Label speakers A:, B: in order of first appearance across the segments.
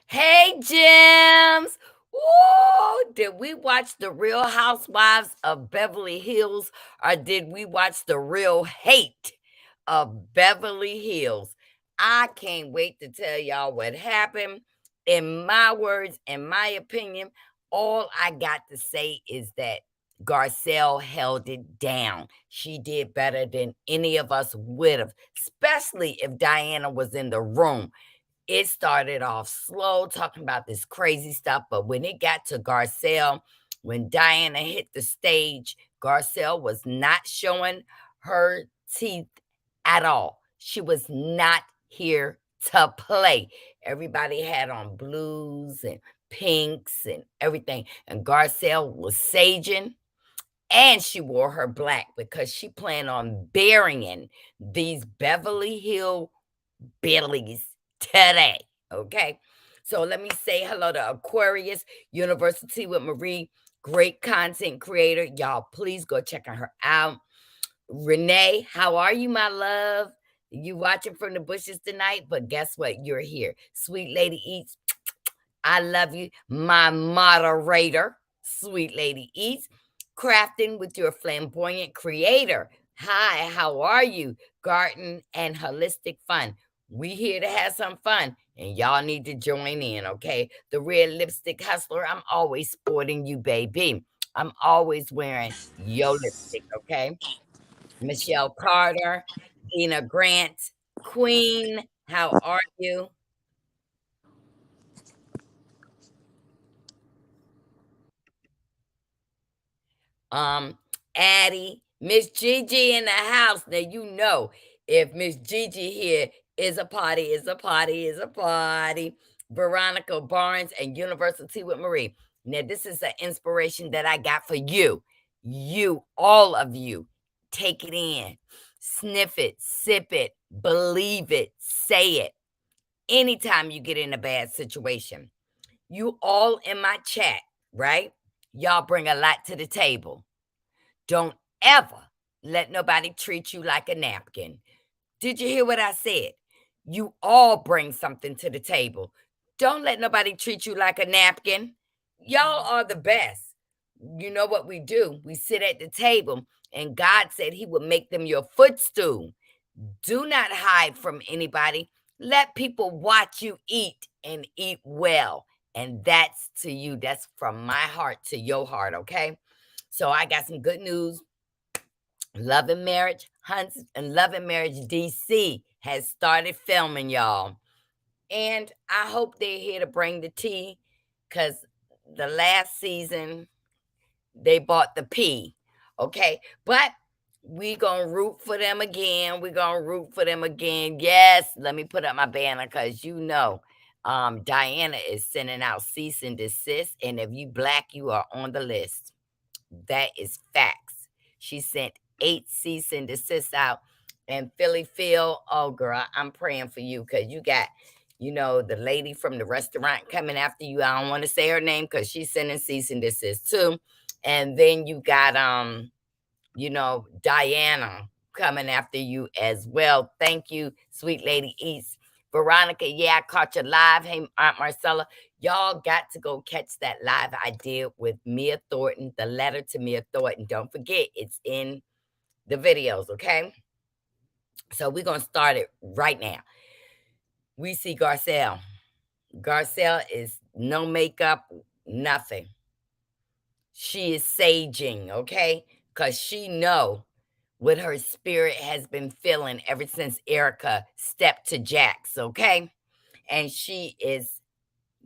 A: Hey, Gems. Woo! Did we watch The Real Housewives of Beverly Hills or did we watch The Real Hate of Beverly Hills? I can't wait to tell y'all what happened. In my words, in my opinion, all I got to say is that Garcelle held it down. She did better than any of us would have, especially if Diana was in the room. It started off slow, talking about this crazy stuff, but when it got to Garcelle, when Diana hit the stage, Garcelle was not showing her teeth at all. She was not here to play. Everybody had on blues and pinks and everything, and Garcelle was saging, and she wore her black because she planned on burying these Beverly Hill Billies today. Okay. So let me say hello to Aquarius University with Marie. Great content creator. Y'all, please go check her out. Renee, how are you, my love? You watching from the bushes tonight, but guess what? You're here. Sweet Lady Eats, I love you. My moderator, Sweet Lady Eats, crafting with your flamboyant creator. Hi, how are you? Garden and holistic fun. We here to have some fun, and y'all need to join in, okay? The red lipstick hustler, I'm always sporting you, baby. I'm always wearing your lipstick, okay? Michelle Carter, Dina Grant, Queen, how are you? um, Addie, Miss Gigi in the house. Now you know if Miss Gigi here is a party, is a party, is a party. Veronica Barnes and University with Marie. Now this is an inspiration that I got for you, all of you. take it in, sniff it, sip it, believe it, say it. Anytime you get in a bad situation, you all in my chat, right? Y'all bring a lot to the table. Don't ever let nobody treat you like a napkin. Did you hear what I said? You all bring something to the table. Don't let nobody treat you like a napkin. Y'all are the best. You know what we do? We sit at the table, and God said He would make them your footstool. Do not hide from anybody. Let people watch you eat and eat well. And that's to you. That's from my heart to your heart, okay? So I got some good news. Love and Marriage Hunts and Love and Marriage DC has started filming, y'all. And I hope they're here to bring the tea, because the last season they bought the P. Okay. But we gonna root for them again. We gonna root for them again. Yes, let me put up my banner, because Diana is sending out cease and desist. And if you black, you are on the list. That is facts. She sent 8 cease and desist out. And Philly Phil, oh girl, I'm praying for you, because you got, the lady from the restaurant coming after you. I don't want to say her name, because she's sending cease and desist too. And then you got Diana coming after you as well. Thank you, sweet lady East. Veronica, yeah, I caught you live. Hey, Aunt Marcella, y'all got to go catch that live I did with Mia Thornton, the letter to Mia Thornton. Don't forget, it's in the videos, okay? So we're going to start it right now. We see Garcelle. Garcelle is no makeup, nothing. She is saging, okay? Because she know what her spirit has been feeling ever since Erica stepped to Jax, okay? And she is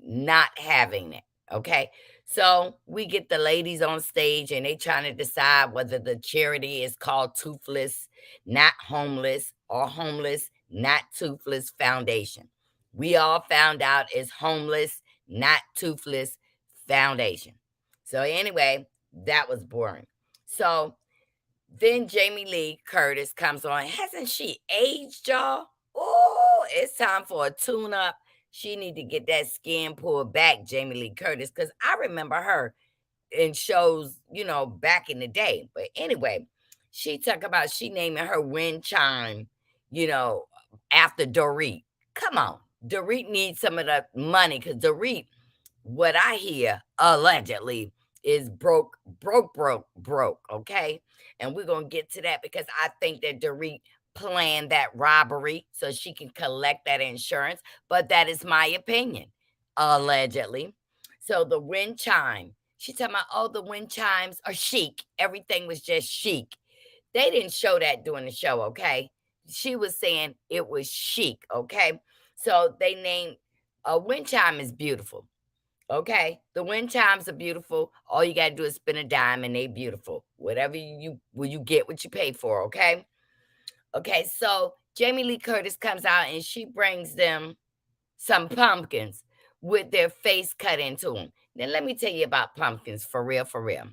A: not having it, okay? So we get the ladies on stage, and they trying to decide whether the charity is called Toothless, Not Homeless, or Homeless, Not Toothless Foundation. We all found out it's Homeless, Not Toothless Foundation. So anyway, that was boring. So then Jamie Lee Curtis comes on. Hasn't she aged, y'all? Oh, it's time for a tune-up. She need to get that skin pulled back, Jamie Lee Curtis, because I remember her in shows, back in the day. But anyway, she talk about she naming her wind chime, you know, after Dorit. Come on. Dorit needs some of that money, because Dorit, what I hear, allegedly, is broke, okay? And we're going to get to that, because I think that Dorit planned that robbery so she can collect that insurance. But that is my opinion, allegedly. So the wind chime, she talking about, oh, the wind chimes are chic. Everything was just chic. They didn't show that during the show, okay? She was saying it was chic, okay? So they named a wind chime is beautiful. Okay, the wind chimes are beautiful. All you gotta do is spin a dime, and they beautiful. Whatever you get what you pay for. Okay, okay. So Jamie Lee Curtis comes out, and she brings them some pumpkins with their face cut into them. Now let me tell you about pumpkins for real, for real.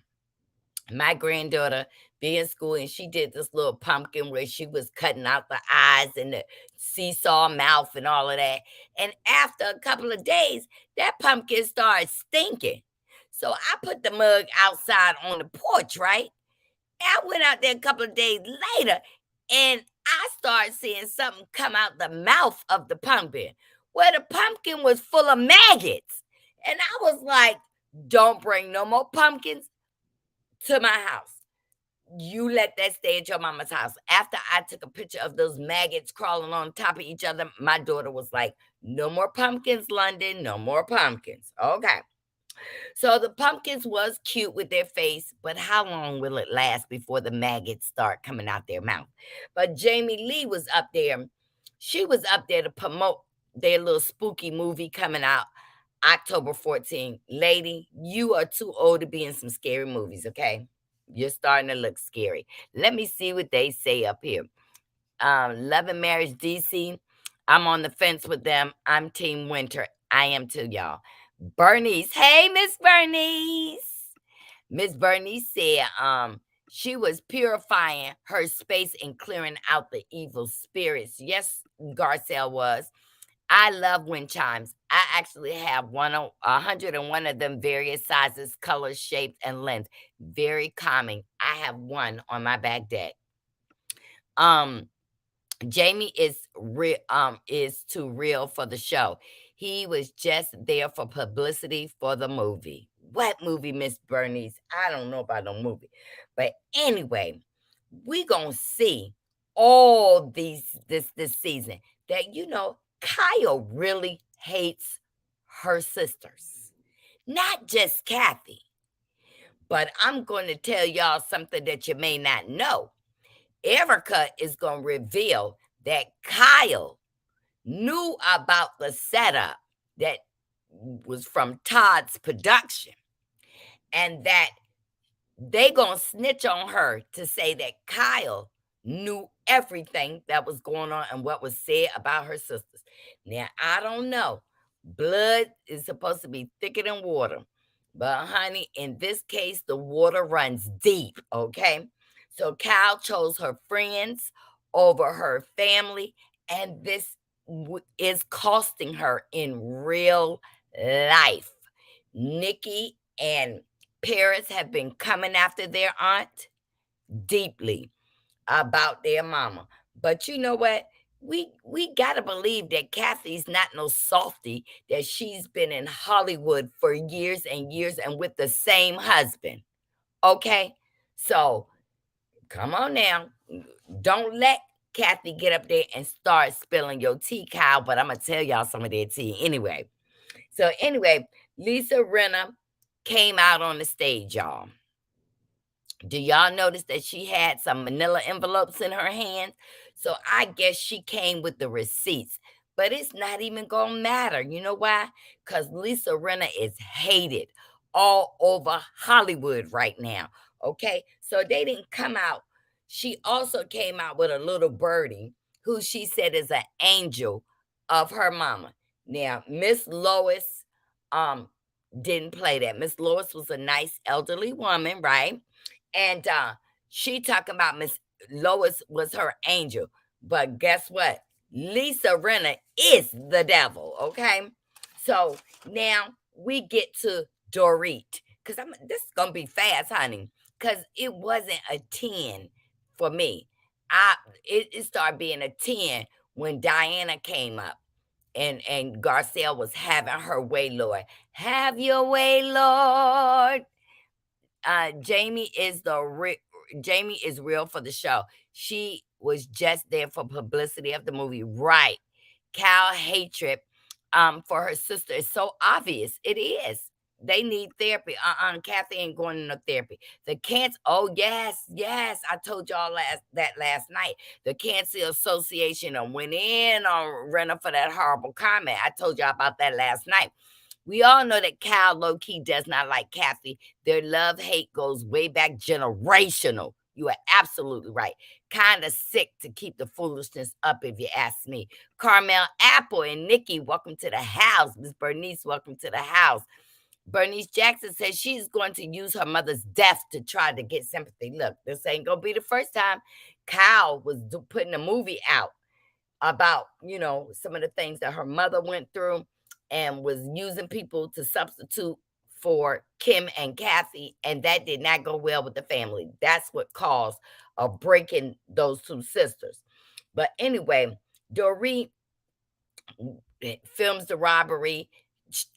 A: My granddaughter be in school, and she did this little pumpkin where she was cutting out the eyes and the seesaw mouth and all of that. And after a couple of days, that pumpkin started stinking. So I put the mug outside on the porch, right? I went out there a couple of days later, and I started seeing something come out the mouth of the pumpkin, where the pumpkin was full of maggots. And I was like, don't bring no more pumpkins to my house. You let that stay at your mama's house. After I took a picture of those maggots crawling on top of each other, my daughter was like, no more pumpkins, London, no more pumpkins. Okay. So the pumpkins was cute with their face, but how long will it last before the maggots start coming out their mouth? But Jamie Lee was up there. She was up there to promote their little spooky movie coming out October 14th. Lady, you are too old to be in some scary movies, okay? You're starting to look scary. Let me see what they say up here. Love and Marriage DC. I'm on the fence with them. I'm Team Winter. I am too, y'all. Bernice. Hey, Miss Bernice. Miss Bernice said, She was purifying her space and clearing out the evil spirits. Yes, Garcelle was. I love wind chimes. I actually have 101 of them, various sizes, colors, shapes, and length. Very calming. I have one on my back deck. Um, Jamie is too real for the show. He was just there for publicity for the movie. What movie, Miss Bernice? I don't know about no movie. But anyway, we gonna see all these this season that Kyle really hates her sisters. Not just Kathy. But I'm going to tell y'all something that you may not know. Erica is going to reveal that Kyle knew about the setup that was from Todd's production, and that they gonna snitch on her to say that Kyle knew everything that was going on and what was said about her sisters. Now, I don't know. Blood is supposed to be thicker than water. But honey, in this case, the water runs deep, okay? So Kyle chose her friends over her family, and this is costing her in real life. Nikki and Parents have been coming after their aunt deeply about their mama. But you know what? We gotta believe that Kathy's not no softy, that she's been in Hollywood for years and years and with the same husband. Okay? So come on now. Don't let Kathy get up there and start spilling your tea, Kyle. But I'm gonna tell y'all some of their tea anyway. So anyway, Lisa Rinna came out on the stage, y'all. Do y'all notice that she had some manila envelopes in her hands? So I guess she came with the receipts. But it's not even going to matter. You know why? Because Lisa Rinna is hated all over Hollywood right now. Okay? So they didn't come out. She also came out with a little birdie who she said is an angel of her mama. Now, Miss Lois didn't play that. Miss Lois was a nice elderly woman, right? And she talking about Miss Lois was her angel. But guess what? Lisa Rinna is the devil, okay? So now we get to Dorit. Because this is gonna be fast, honey. Because it wasn't a 10 for me. It started being a 10 when Diana came up and Garcelle was having her way, Lord. Have your way, Lord. Jamie is Jamie is real for the show. She was just there for publicity of the movie, right? Cal hatred for her sister is so obvious. It is. They need therapy. Kathy ain't going to no therapy. The cancer. Oh yes, yes. I told y'all last night. The Cancer Association went in on Renner for that horrible comment. I told y'all about that last night. We all know that Cal low key does not like Kathy. Their love hate goes way back generational. You are absolutely right. Kind of sick to keep the foolishness up, if you ask me. Carmel Apple and Nikki, welcome to the house. Miss Bernice, welcome to the house. Bernice Jackson says she's going to use her mother's death to try to get sympathy. Look, this ain't gonna be the first time Kyle was putting a movie out about some of the things that her mother went through and was using people to substitute for Kim and Kathy, and that did not go well with the family. That's what caused a break in those two sisters. But anyway, Dorit films the robbery.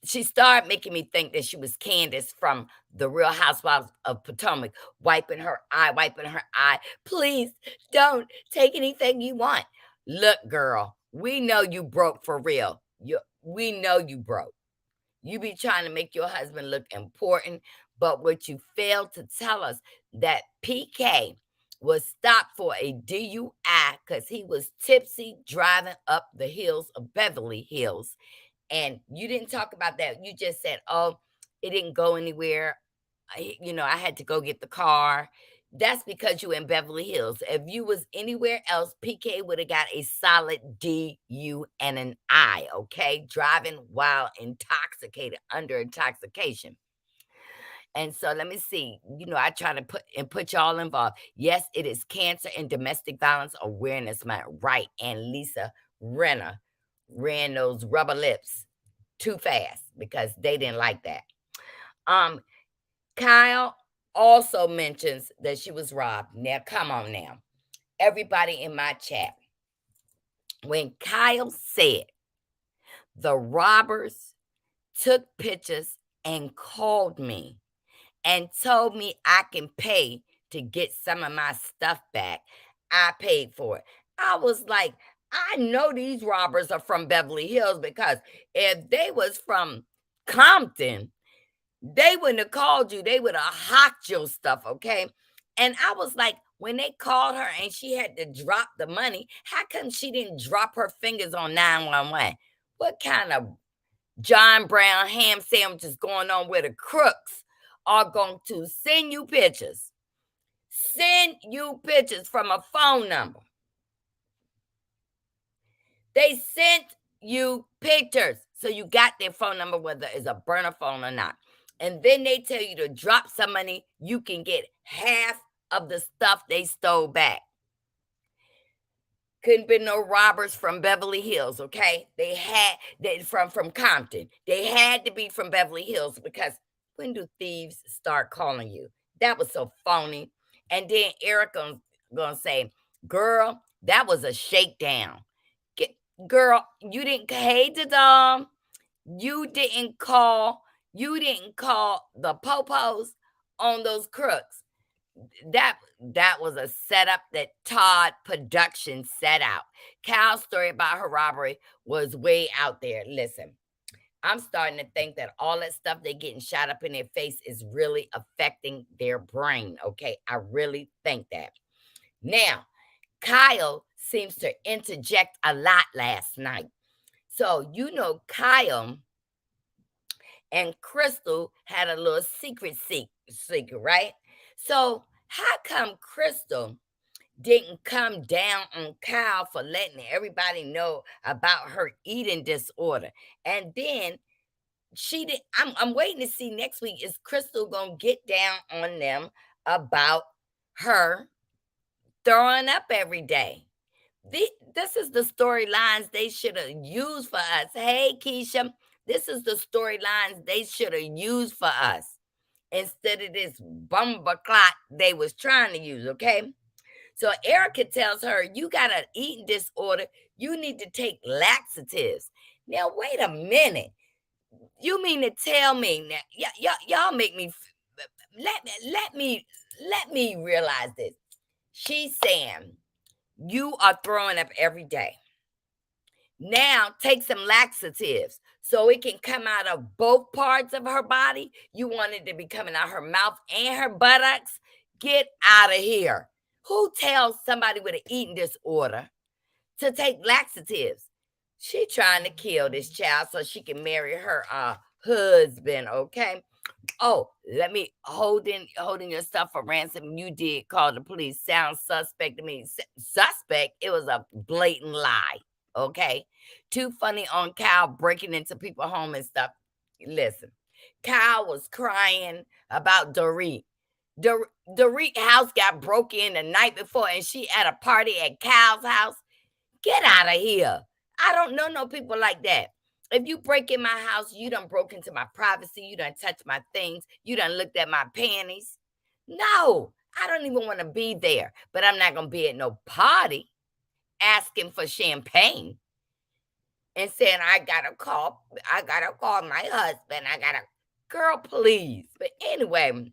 A: She started making me think that she was Candace from the Real Housewives of Potomac, wiping her eye, wiping her eye. Please don't take anything you want. Look, girl, we know you broke for real. We know you broke. You be trying to make your husband look important, but what you failed to tell us that PK was stopped for a DUI because he was tipsy driving up the hills of Beverly Hills. And you didn't talk about that. You just said, oh, it didn't go anywhere. I had to go get the car. That's because you in Beverly Hills. If you was anywhere else, PK would have got a solid DU and an I, okay? Driving while intoxicated, under intoxication. And so let me see. I try to put y'all involved. Yes, it is Cancer and Domestic Violence Awareness Month, right? And Lisa Renner ran those rubber lips too fast because they didn't like that. Kyle also mentions that she was robbed. Now, come on now. Everybody in my chat. When Kyle said the robbers took pictures and called me and told me I can pay to get some of my stuff back, I paid for it. I was like, I know these robbers are from Beverly Hills, because if they was from Compton, they wouldn't have called you. They would have hocked your stuff, okay? And I was like, when they called her and she had to drop the money, how come she didn't drop her fingers on 911? What kind of John Brown ham sandwiches going on where the crooks are going to send you pictures? Send you pictures from a phone number. They sent you pictures. So you got their phone number, whether it's a burner phone or not. And then they tell you to drop some money. You can get half of the stuff they stole back. Couldn't be no robbers from Beverly Hills, okay? They from Compton. They had to be from Beverly Hills, because when do thieves start calling you? That was so phony. And then Eric gonna say, girl, that was a shakedown. Girl, you didn't, hey, Dom, you didn't call the popos on those crooks. That was a setup that Todd Production set out. Cal's story about her robbery was way out there. Listen, I'm starting to think that all that stuff they getting shot up in their face is really affecting their brain. Okay, I really think that. Now, Kyle seems to interject a lot last night. So, Kyle and Crystal had a little secret, right? So, how come Crystal didn't come down on Kyle for letting everybody know about her eating disorder? And then she did. I'm waiting to see next week, is Crystal gonna get down on them about her throwing up every day? This is the storylines they should have used for us. Hey, Keisha, this is the storylines they should have used for us instead of this bumper clot they was trying to use, okay? So Erica tells her, you got an eating disorder. You need to take laxatives. Now, wait a minute. You mean to tell me now, y'all make me, let me realize this. She's saying, you are throwing up every day. Now take some laxatives so it can come out of both parts of her body. You want it to be coming out her mouth and her buttocks? Get out of here. Who tells somebody with an eating disorder to take laxatives? She trying to kill this child so she can marry her husband, okay? Oh, let me holding your stuff for ransom. You did call the police. Sounds suspect to me. Suspect? It was a blatant lie. Okay. Too funny on Kyle breaking into people's home and stuff. Listen, Kyle was crying about Dorit. Dorit house got broke in the night before, and she at a party at Kyle's house. Get out of here. I don't know no people like that. If you break in my house, you done broke into my privacy. You done touched my things. You done looked at my panties. No, I don't even want to be there. But I'm not going to be at no party asking for champagne and saying, I got to call my husband. Girl, please. But anyway,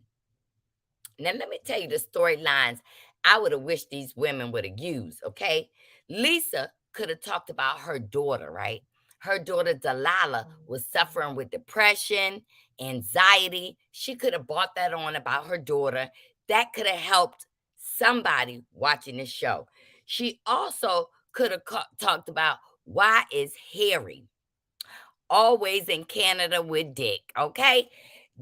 A: now let me tell you the storylines I would have wished these women would have used, okay? Lisa could have talked about her daughter, right? Her daughter, Delilah, was suffering with depression, anxiety. She could have brought that on about her daughter. That could have helped somebody watching the show. She also could have talked about, why is Harry always in Canada with Dick, okay?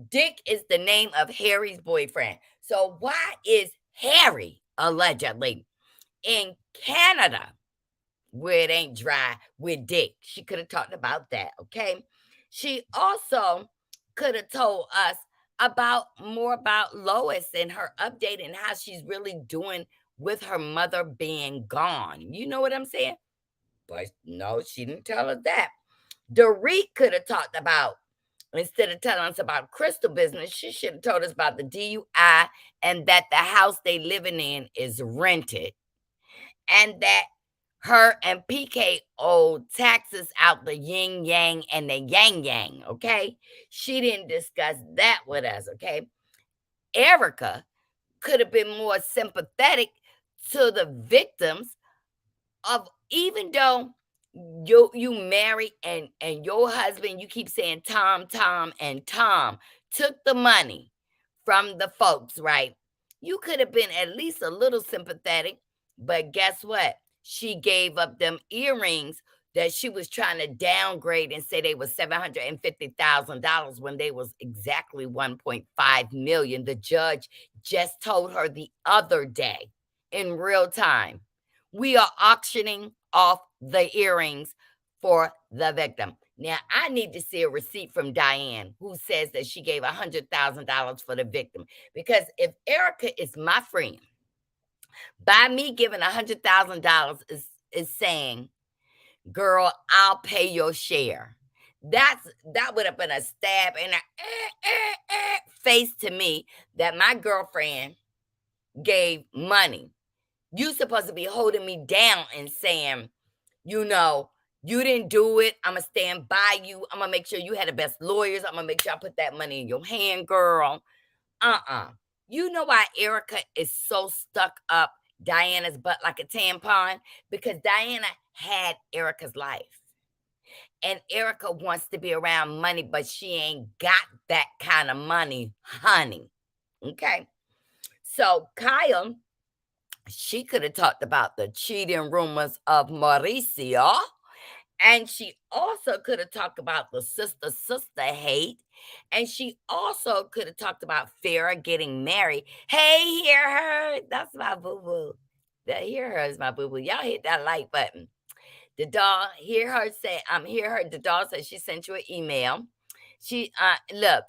A: Dick is the name of Harry's boyfriend. So why is Harry allegedly in Canada where it ain't dry with Dick? She could have talked about that, okay? She also could have told us about more about Lois and her update and how she's really doing with her mother being gone. You know what I'm saying? But no, she didn't tell us that. Dorit could have talked about, instead of telling us about Crystal business, she should have told us about the DUI and that the house they living in is rented and that her and PK owe taxes out the yin yang and the yang yang, okay? She didn't discuss that with us, okay? Erica could have been more sympathetic to the victims of, even though you married and your husband, you keep saying Tom, and Tom took the money from the folks, right? You could have been at least a little sympathetic, but guess what? She gave up them earrings that she was trying to downgrade and say they was $750,000 when they was exactly 1.5 million. The judge just told her the other day in real time. We are auctioning off the earrings for the victim. Now, I need to see a receipt from Diane who says that she gave $100,000 for the victim. Because if Erica is my friend, by me giving $100,000 is saying, girl, I'll pay your share. That would have been a stab in the face to me that my girlfriend gave money. You supposed to be holding me down and saying, you didn't do it. I'm going to stand by you. I'm going to make sure you had the best lawyers. I'm going to make sure I put that money in your hand, girl. You know why Erica is so stuck up Diana's butt like a tampon? Because Diana had Erica's life. And Erica wants to be around money, but she ain't got that kind of money, honey. Okay? So Kyle, she could have talked about the cheating rumors of Mauricio. And she also could have talked about the sister hate. And she also could have talked about Farrah getting married. Hey, hear her. That's my boo boo. That hear her is my boo boo. Y'all hit that like button. The doll, hear her say, hear her. The doll says she sent you an email. She, look,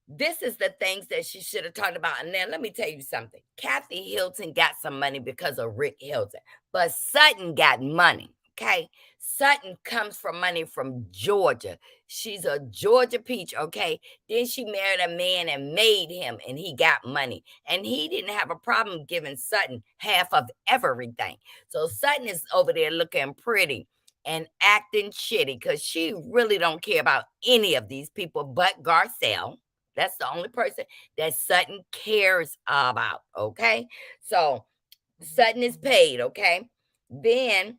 A: this is the things that she should have talked about. And then let me tell you something. Kathy Hilton got some money because of Rick Hilton, but Sutton got money. Okay. Sutton comes from money from Georgia. She's a Georgia peach. Okay. Then she married a man and made him, and he got money. And he didn't have a problem giving Sutton half of everything. So Sutton is over there looking pretty and acting shitty because she really don't care about any of these people but Garcelle. That's the only person that Sutton cares about. Okay. So Sutton is paid. Okay. Then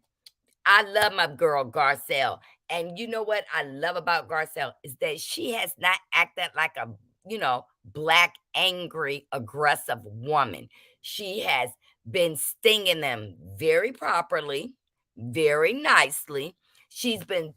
A: I love my girl Garcelle. And you know what I love about Garcelle is that she has not acted like a, black, angry, aggressive woman. She has been stinging them very properly, very nicely. She's been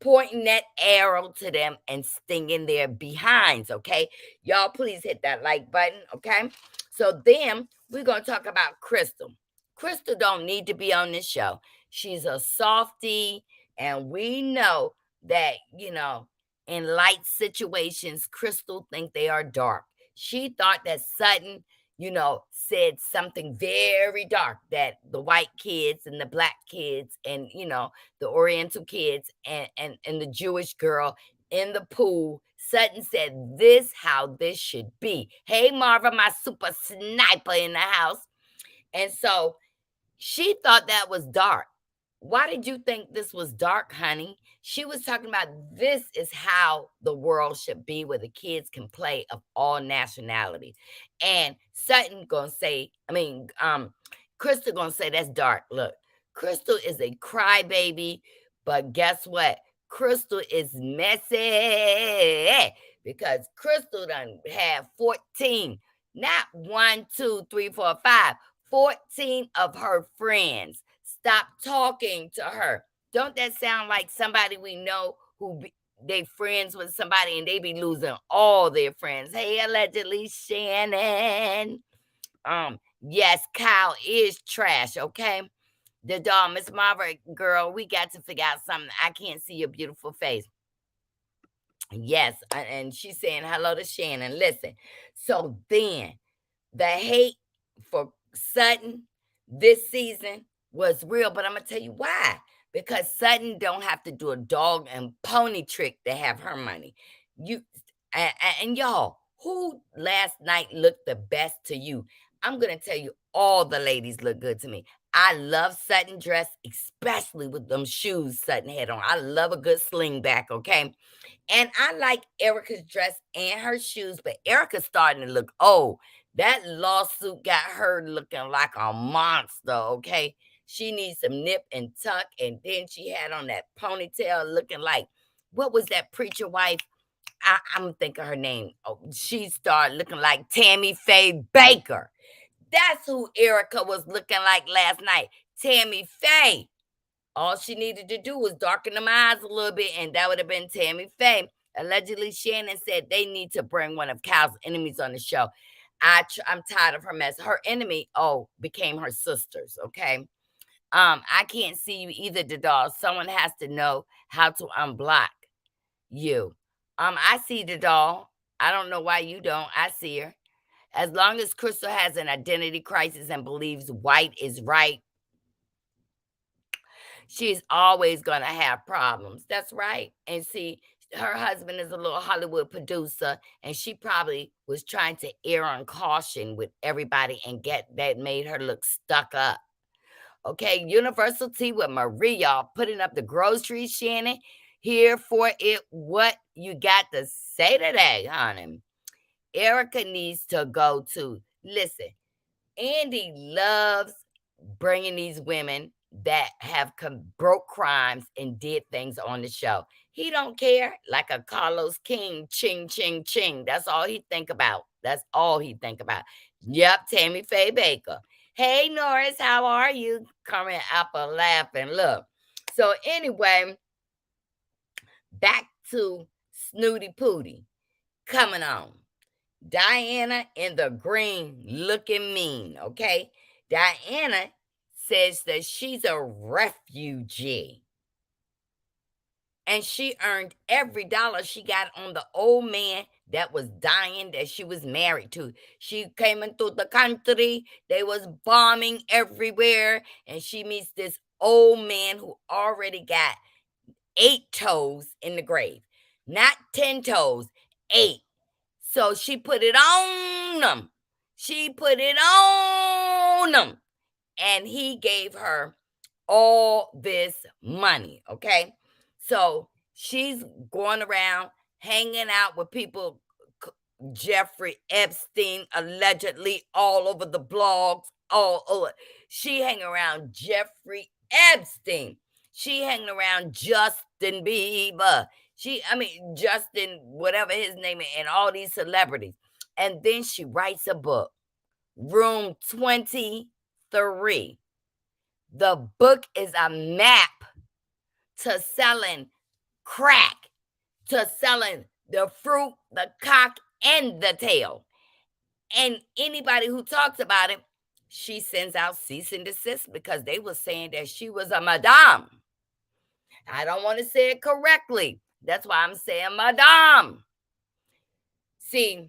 A: pointing that arrow to them and stinging their behinds, okay? Y'all please hit that like button, okay? So then we're going to talk about Crystal. Crystal don't need to be on this show. She's a softie, and we know that, in light situations, Crystal think they are dark. She thought that Sutton, said something very dark, that the white kids and the black kids and, the Oriental kids and the Jewish girl in the pool. Sutton said this how this should be. Hey, Marva, my super sniper in the house. And so she thought that was dark. Why did you think this was dark, honey? She was talking about this is how the world should be, where the kids can play of all nationalities. And Sutton gonna say, Crystal gonna say that's dark. Look, Crystal is a crybaby, but guess what? Crystal is messy because Crystal done have 14, not 1, 2, 3, 4, 5, 14 of her friends stop talking to her. Don't that sound like somebody we know who they friends with somebody and they be losing all their friends? Hey, allegedly Shannon. Yes, Kyle is trash, okay? The dog, Miss Marva, girl, we got to figure out something. I can't see your beautiful face. Yes, and she's saying hello to Shannon. Listen, so then the hate for Sutton this season was real, but I'm gonna tell you why. Because Sutton don't have to do a dog and pony trick to have her money. You and y'all, who last night looked the best to you? I'm gonna tell you, all the ladies look good to me. I love Sutton dress, especially with them shoes Sutton had on. I love a good sling back, okay? And I like Erica's dress and her shoes, but Erica's starting to look old. That lawsuit got her looking like a monster, okay? She needs some nip and tuck, and then she had on that ponytail looking like, what was that preacher wife? I'm thinking her name. Oh, she started looking like Tammy Faye Baker. That's who Erica was looking like last night. Tammy Faye. All she needed to do was darken them eyes a little bit, and that would have been Tammy Faye. Allegedly, Shannon said they need to bring one of Cal's enemies on the show. I'm tired of her mess. Her enemy, became her sisters. Okay, I can't see you either, Dadal. Someone has to know how to unblock you. I see Dadal. I don't know why you don't. I see her. As long as Crystal has an identity crisis and believes white is right, she's always going to have problems. That's right. And see, her husband is a little Hollywood producer, and she probably was trying to err on caution with everybody and get that made her look stuck up. Okay, Universal Tea with Marie, y'all putting up the groceries, Shannon. Here for it. What you got to say today, honey? Erica needs to go to. Listen, Andy loves bringing these women that have broke crimes and did things on the show. He don't care, like a Carlos King, ching, ching, ching. That's all he think about. That's all he think about. Yep, Tammy Faye Baker. Hey, Norris, how are you? Coming up a laughing. Look. So anyway, back to Snooty Pooty coming on. Diana in the green looking mean, okay? Diana says that she's a refugee and she earned every dollar she got on the old man that was dying that she was married to. She came into the country, they was bombing everywhere, and she meets this old man who already got 8 toes in the grave. Not 10 toes, 8. So she put it on them. She put it on them. And he gave her all this money. Okay. So she's going around hanging out with people, Jeffrey Epstein, allegedly all over the blogs, all over. She hanging around Jeffrey Epstein. She hanging around Justin Bieber. Justin, whatever his name is, and all these celebrities. And then she writes a book, Room 23. The book is a map to selling crack, to selling the fruit, the cock, and the tail. And anybody who talks about it, she sends out cease and desist because they were saying that she was a madame. I don't want to say it correctly. That's why I'm saying madame. See,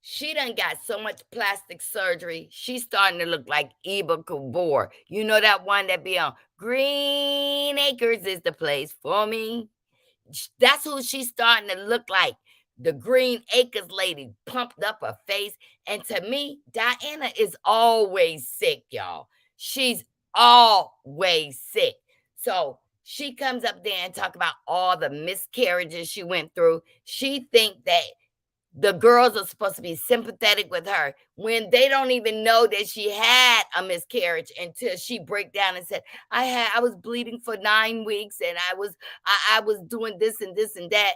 A: she done got so much plastic surgery. She's starting to look like Eva Kabor. You know that one that be on Green Acres is the place for me. That's who she's starting to look like. The Green Acres lady pumped up her face. And to me, Diana is always sick, y'all. She's always sick. So she comes up there and talk about all the miscarriages she went through. She think that the girls are supposed to be sympathetic with her when they don't even know that she had a miscarriage until she break down and said, I was bleeding for 9 weeks and I was doing this and this and that.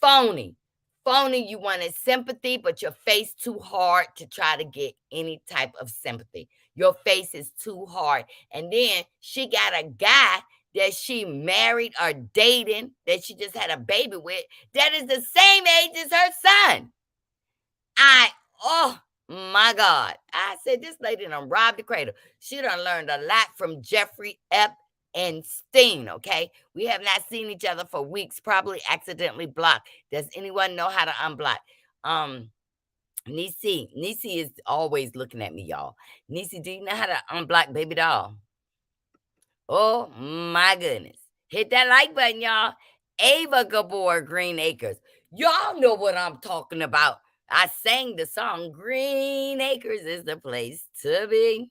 A: Phony. Phony, you wanted sympathy, but your face too hard to try to get any type of sympathy. Your face is too hard. And then she got a guy that she married or dating, that she just had a baby with, that is the same age as her son. Oh my God. I said, this lady done robbed the cradle. She done learned a lot from Jeffrey Epstein. and Steen, okay? We have not seen each other for weeks, probably accidentally blocked. Does anyone know how to unblock? Nisi is always looking at me, y'all. Nisi, do you know how to unblock Baby Doll? Oh my goodness. Hit that like button, y'all. Ava Gabor Green Acres. Y'all know what I'm talking about. I sang the song Green Acres is the place to be.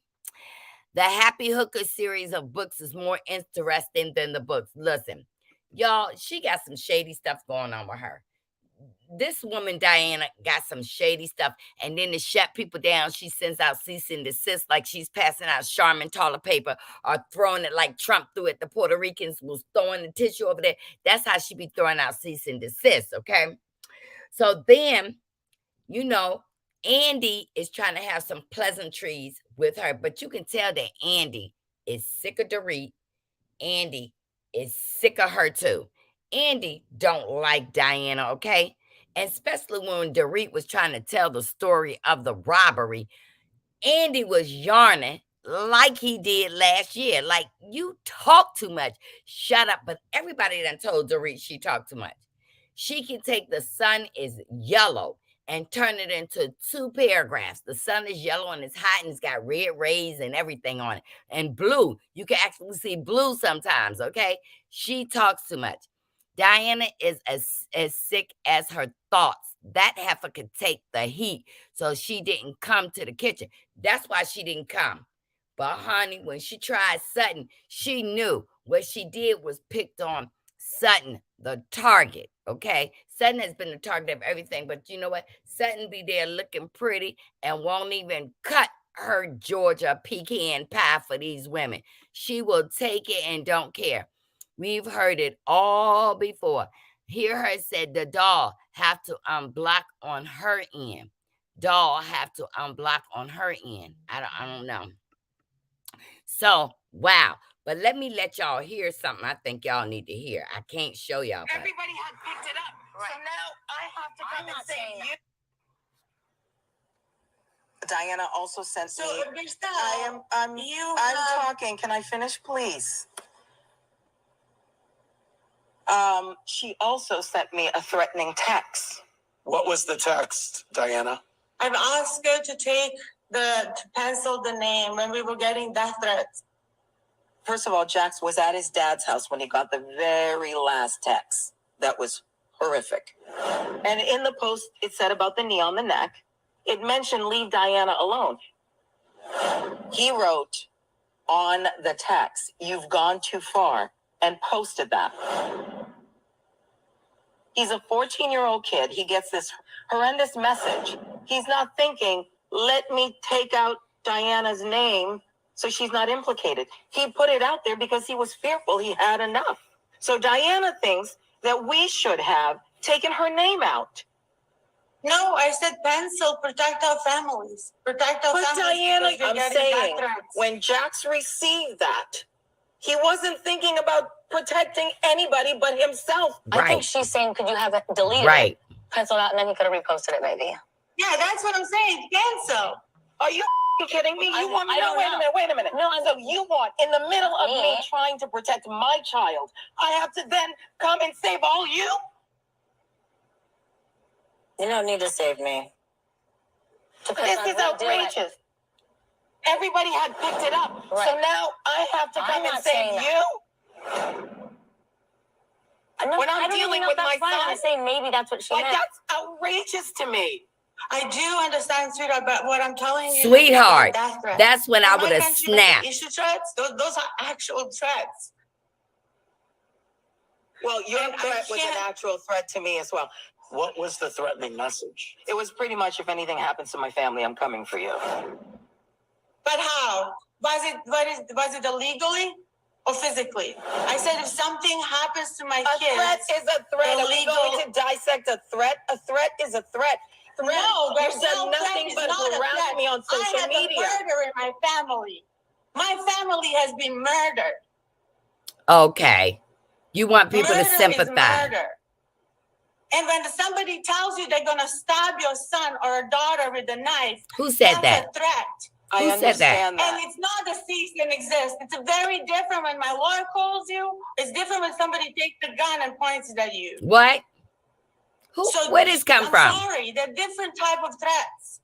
A: The Happy Hooker series of books is more interesting than the books. Listen, y'all, she got some shady stuff going on with her. This woman, Diana, got some shady stuff. And then to shut people down, she sends out cease and desist like she's passing out Charmin toilet paper or throwing it like Trump threw it. The Puerto Ricans was throwing the tissue over there. That's how she be throwing out cease and desist, okay? So then, you know, Andy is trying to have some pleasantries with her, but you can tell that Andy is sick of Dorit. Andy is sick of her too. Andy don't like Diana, okay? And especially when Dorit was trying to tell the story of the robbery, Andy was yarning like he did last year. Like, you talk too much. Shut up. But everybody done told Dorit she talked too much. She can take the sun is yellow and turn it into 2 paragraphs. The sun is yellow and it's hot and it's got red rays and everything on it. And blue. You can actually see blue sometimes, okay? She talks too much. Diana is as sick as her thoughts. That heifer could take the heat. So she didn't come to the kitchen. That's why she didn't come. But honey, when she tried Sutton, she knew what she did was picked on Sutton, the target. Okay. Sutton has been the target of everything. But you know what? Sutton be there looking pretty and won't even cut her Georgia pecan pie for these women. She will take it and don't care. We've heard it all before. Hear her said the doll have to unblock on her end. Doll have to unblock on her end. I don't know. So, wow. But let me let y'all hear something I think y'all need to hear. I can't show y'all.
B: Everybody had picked it up. Right. So now I have to come and say you. Diana also sent me. I'm talking. Can I finish, please? She also sent me a threatening text.
C: What was the text, Diana?
B: I've asked her to pencil the name when we were getting death threats.
D: First of all, Jax was at his dad's house when he got the very last text. That was horrific. And in the post, it said about the knee on the neck. It mentioned leave Diana alone. He wrote on the text, "You've gone too far," and posted that. He's a 14-year-old kid. He gets this horrendous message. He's not thinking, let me take out Diana's name so she's not implicated. He put it out there because he was fearful he had enough. So Diana thinks that we should have taken her name out.
B: No, I said pencil, protect our families. Protect our
D: But
B: families.
D: Diana, I'm saying, when Jax received that, he wasn't thinking about protecting anybody but himself.
A: Right.
E: I think she's saying, could you have it deleted,
A: Right.
E: penciled out, and then he could have reposted it, maybe.
B: Yeah, that's what I'm saying. Pencil.
D: Are you kidding me?
E: I
D: You want
E: don't know.
D: wait a minute.
E: No,
D: so you want, in the middle of me
E: Me?
D: trying to protect my child, I have to then come and save all you?
E: You don't need to save me.
D: This is outrageous. Everybody had picked it up.
E: Right.
D: So now I have to come
E: I'm
D: and
E: not
D: save
E: saying
D: you?
E: No,
D: When I'm
E: I don't
D: dealing
E: even know
D: with
E: if that's
D: my
E: fine.
D: son-
E: I'm saying maybe that's what she
D: Like,
E: meant.
D: that's outrageous to me.
B: I do understand, sweetheart, but what I'm telling you,
A: Sweetheart,
B: death threats.
A: that's when I
B: Why
A: would have
B: can't you make
A: snapped.
B: issue threats? Those are actual threats.
D: Well, your
B: And I
D: threat was an
B: can't-
D: actual threat to me as well.
C: What was the threatening message?
D: It was pretty much, if anything happens to my family, I'm coming for you.
B: But how? Was it illegally or physically? I said if something happens to my
D: A
B: kids,
D: threat is a threat. Are we
B: illegal-
D: going to dissect a threat? A threat is a threat.
B: no, there's
D: You've done
B: no
D: nothing
B: threat.
D: but
B: It's not a
D: harass
B: threat.
D: me on social
B: I had
D: media.
B: a murder in my family. My family has been murdered.
A: Okay. You want people
B: Murder
A: to
B: is
A: sympathize.
B: murder. And when somebody tells you they're gonna stab your son or a daughter with a knife,
A: Who said
B: that's
A: that?
B: a threat.
D: I
A: Who said that?
D: understand
B: And
D: that.
B: it's not a cease and exist. It's a very different when my lawyer calls you. It's different when somebody takes the gun and points it at you.
A: What? Who?
B: So
A: Where this come
B: I'm
A: from?
B: sorry, they're different type of threats.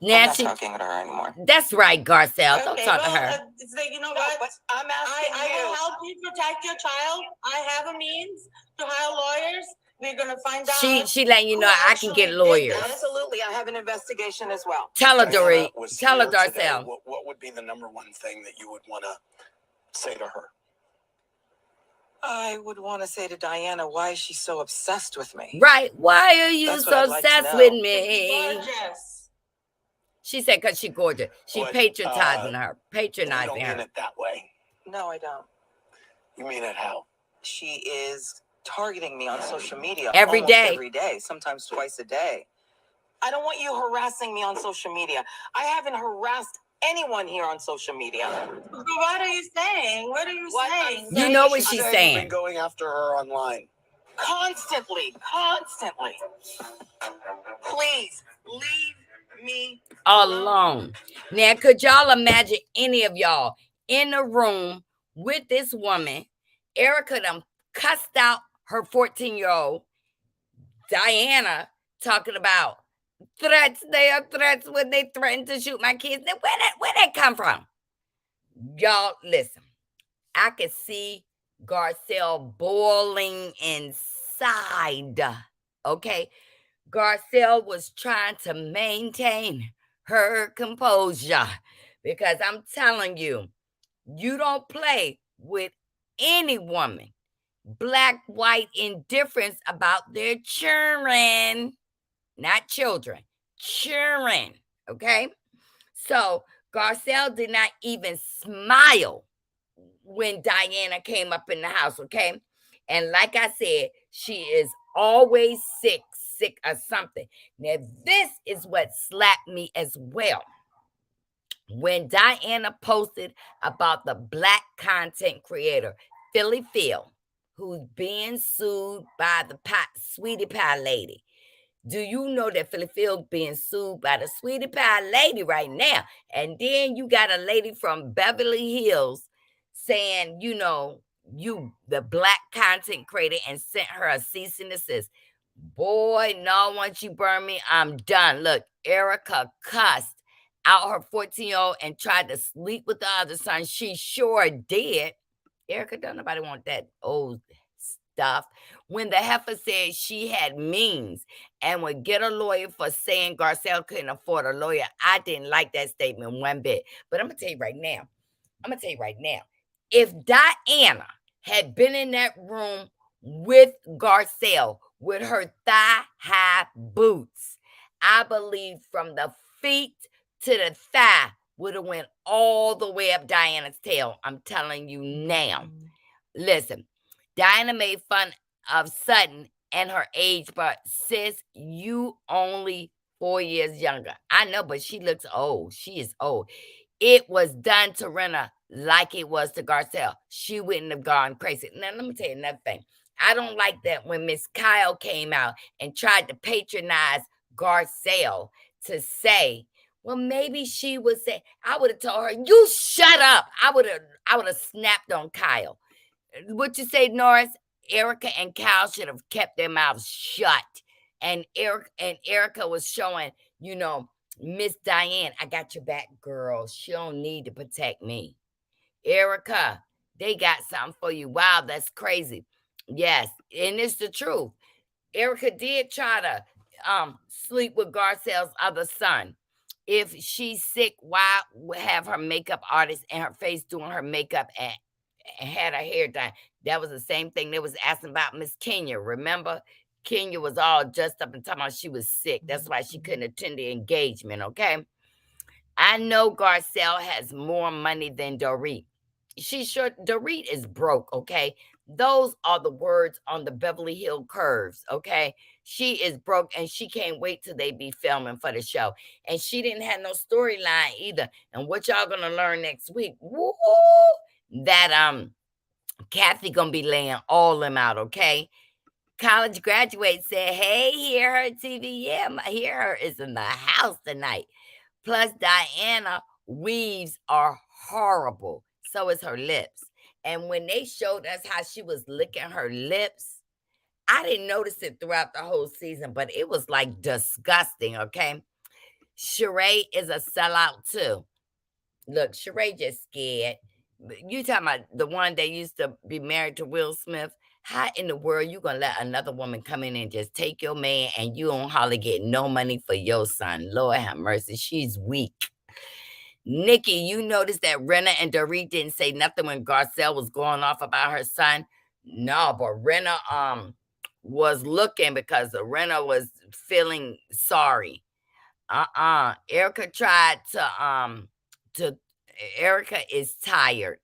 D: I'm not
A: Nancy,
D: talking to her anymore.
A: that's right, Garcelle. Don't
B: Okay,
A: talk to
B: well,
A: her.
B: it's like, you know
D: No,
B: what?
D: but I'm asking
B: I will
D: you.
B: help you protect your child. I have a means to hire lawyers. We're gonna find out.
A: She letting you know
B: who
A: I can get
B: actually did
A: lawyers.
B: this.
D: Absolutely, I have an investigation as well.
A: Tell her,
C: Diana
A: Dorit.
C: was
A: Tell her,
C: here today.
A: Garcelle.
C: What would be the number one thing that you would want to say to her?
D: I would want to say to Diana, why is she so obsessed with me?
A: Right. Why are you
D: That's what
A: so
D: I'd like to
A: obsessed
D: know.
A: with
B: She's
A: me?
B: gorgeous.
A: She said because she gorgeous. She
C: But,
A: patronizing her.
C: You don't
A: Patronizing
C: mean
A: her.
C: it that way.
D: No, I don't.
C: You mean it how?
D: She is targeting me on social media
A: Every
D: almost
A: day.
D: every day, sometimes twice a day. I don't want you harassing me on social media. I haven't harassed anyone here on social media.
B: But what are you saying? What are you
D: What I'm
B: saying?
A: You know what
C: She
A: she's
C: said you've
A: saying.
C: been going after her online.
D: Constantly. Please leave me
A: Alone. Now, could y'all imagine any of y'all in a room with this woman? Erica done cussed out her 14-year-old Diana, talking about threats. They are threats when they threaten to shoot my kids. Now, where that come from? Y'all, listen. I could see Garcelle boiling inside. Okay. Garcelle was trying to maintain her composure because I'm telling you, you don't play with any woman. Black, white indifference about their children, not children, children. Okay. So Garcelle did not even smile when Diana came up in the house, okay? And like I said, she is always sick of something. Now, this is what slapped me as well. When Diana posted about the black content creator, Philly Phil, who's being sued by the Sweetie Pie lady. Do you know that Philly Phil being sued by the Sweetie Pie lady right now? And then you got a lady from Beverly Hills saying, you know, you the black content creator, and sent her a cease and desist. Boy, no, once you burn me, I'm done. Look, Erica cussed out her 14-year-old and tried to sleep with the other son. She sure did. Erica, don't nobody want that old stuff. When the heifer said she had means and would get a lawyer for saying Garcelle couldn't afford a lawyer, I didn't like that statement one bit. But I'm going to tell you right now, if Diana had been in that room with Garcelle with her thigh-high boots, I believe from the feet to the thigh would have went all the way up Diana's tail. I'm telling you now. Listen, Diana made fun of Sutton and her age, but sis, you only 4 years younger. I know, but she looks old. She is old. It was done to Renna like it was to Garcelle. She wouldn't have gone crazy. Now, let me tell you another thing. I don't like that when Miss Kyle came out and tried to patronize Garcelle to say, well, maybe she would say, I would have told her, you shut up. I would have snapped on Kyle. What you say, Norris? Erica and Kyle should have kept their mouths shut. And Erica was showing, you know, Miss Diane, I got your back, girl. She don't need to protect me. Erica, they got something for you. Wow, that's crazy. Yes, and it's the truth. Erica did try to sleep with Garcelle's other son. If she's sick, why have her makeup artist and her face doing her makeup and had her hair done? That was the same thing they was asking about Miss Kenya. Remember? Kenya was all dressed up and talking about she was sick. That's why she couldn't attend the engagement, okay? I know Garcelle has more money than Dorit. Dorit is broke, okay? Those are the words on the Beverly Hill curves, okay? She is broke and she can't wait till they be filming for the show. And she didn't have no storyline either. And what y'all gonna learn next week? Woo! That Kathy gonna be laying all them out, okay? College graduate said, hey, hear her TV. Yeah, my hear her is in the house tonight. Plus, Diana weaves are horrible. So is her lips. And when they showed us how she was licking her lips, I didn't notice it throughout the whole season, but it was like disgusting, okay? Sheree is a sellout too. Look, Sheree just scared. You talking about the one that used to be married to Will Smith? How in the world you gonna let another woman come in and just take your man and you don't hardly get no money for your son? Lord have mercy, she's weak. Nikki, you noticed that Renna and Dorit didn't say nothing when Garcelle was going off about her son? No, but Renna was looking because Renna was feeling sorry. Erica tried to Erica is tired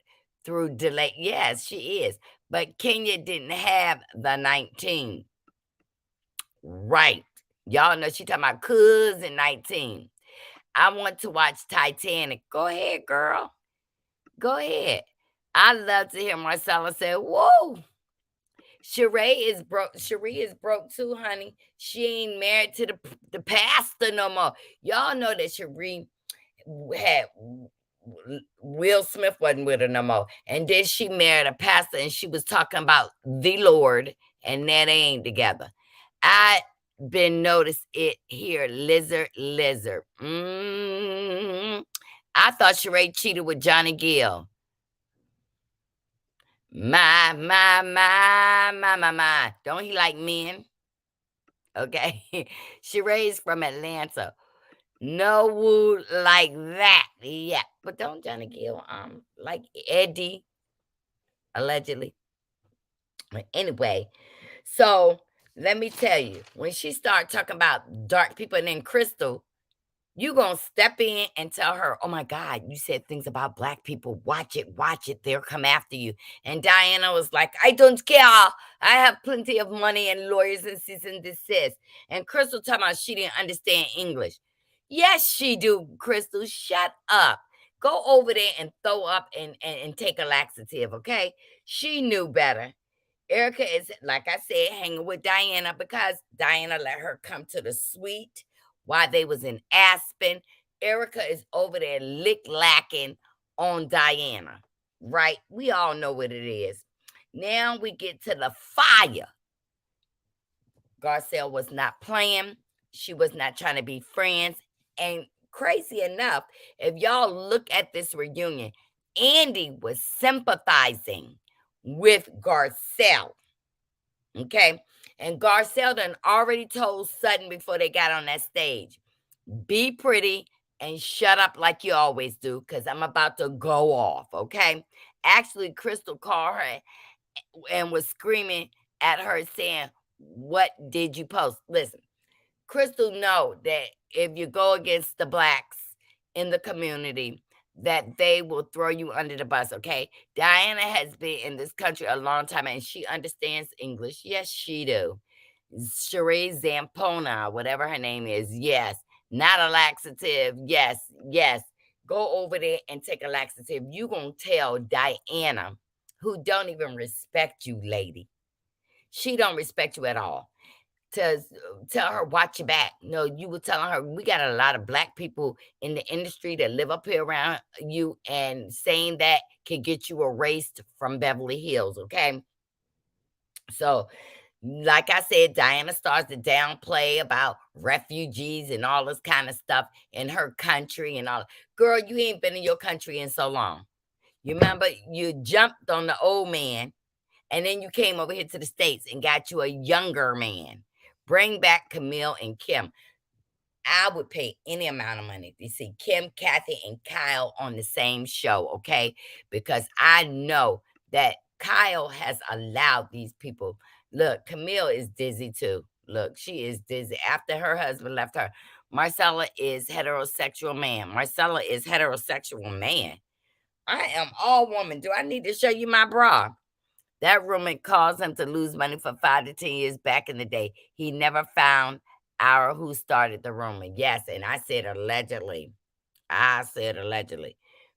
A: through delay. Yes, she is. But Kenya didn't have the 19. Right. Y'all know she talking about cousin 19. I want to watch Titanic. Go ahead, girl. Go ahead. I love to hear Marcella say, whoa. Sheree is broke. Sheree is broke too, honey. She ain't married to the pastor no more. Y'all know that Sheree had Will Smith wasn't with her no more. And then she married a pastor and she was talking about the Lord, and now they ain't together. I been noticed it here. Lizard. I thought Sheree cheated with Johnny Gill. My. Don't he like men? Okay. Sheree's from Atlanta. No woo like that. Yeah. But don't Johnny Gill like Eddie, allegedly. Anyway, so let me tell you, when she started talking about dark people and then Crystal, you gonna step in and tell her, oh my God, you said things about black people. Watch it. They'll come after you. And Diana was like, I don't care. I have plenty of money and lawyers and cease and desist. And Crystal talking about she didn't understand English. Yes, she do, Crystal. Shut up. Go over there and throw up and take a laxative, okay? She knew better. Erica is, like I said, hanging with Diana because Diana let her come to the suite while they was in Aspen. Erica is over there lick-lacking on Diana, right? We all know what it is. Now we get to the fire. Garcelle was not playing. She was not trying to be friends. And crazy enough, if y'all look at this reunion, Andy was sympathizing with Garcelle. Okay. And Garcelle done already told Sutton before they got on that stage, be pretty and shut up like you always do, because I'm about to go off. Okay. Actually, Crystal called her and was screaming at her saying, what did you post? Listen, Crystal know that if you go against the blacks in the community, that they will throw you under the bus, okay? Diana has been in this country a long time and she understands English. Yes, she do. Sheree Zampona, whatever her name is, yes. Not a laxative, yes. Go over there and take a laxative. You gonna tell Diana, who don't even respect you, lady. She don't respect you at all, to tell her watch your back. No, you were telling her we got a lot of black people in the industry that live up here around you, and saying that can get you erased from Beverly Hills, okay? So, like I said, Diana starts to downplay about refugees and all this kind of stuff in her country and all. Girl, you ain't been in your country in so long. You remember you jumped on the old man and then you came over here to the States and got you a younger man. Bring back Camille and Kim. I would pay any amount of money to see Kim, Kathy, and Kyle on the same show, okay? Because I know that Kyle has allowed these people. Look, Camille is dizzy too. Look, she is dizzy. After her husband left her, Marcella is heterosexual man. Marcella is heterosexual man. I am all woman. Do I need to show you my bra? That roommate caused him to lose money for 5 to 10 years back in the day. He never found out who started the rumor. Yes, and I said allegedly.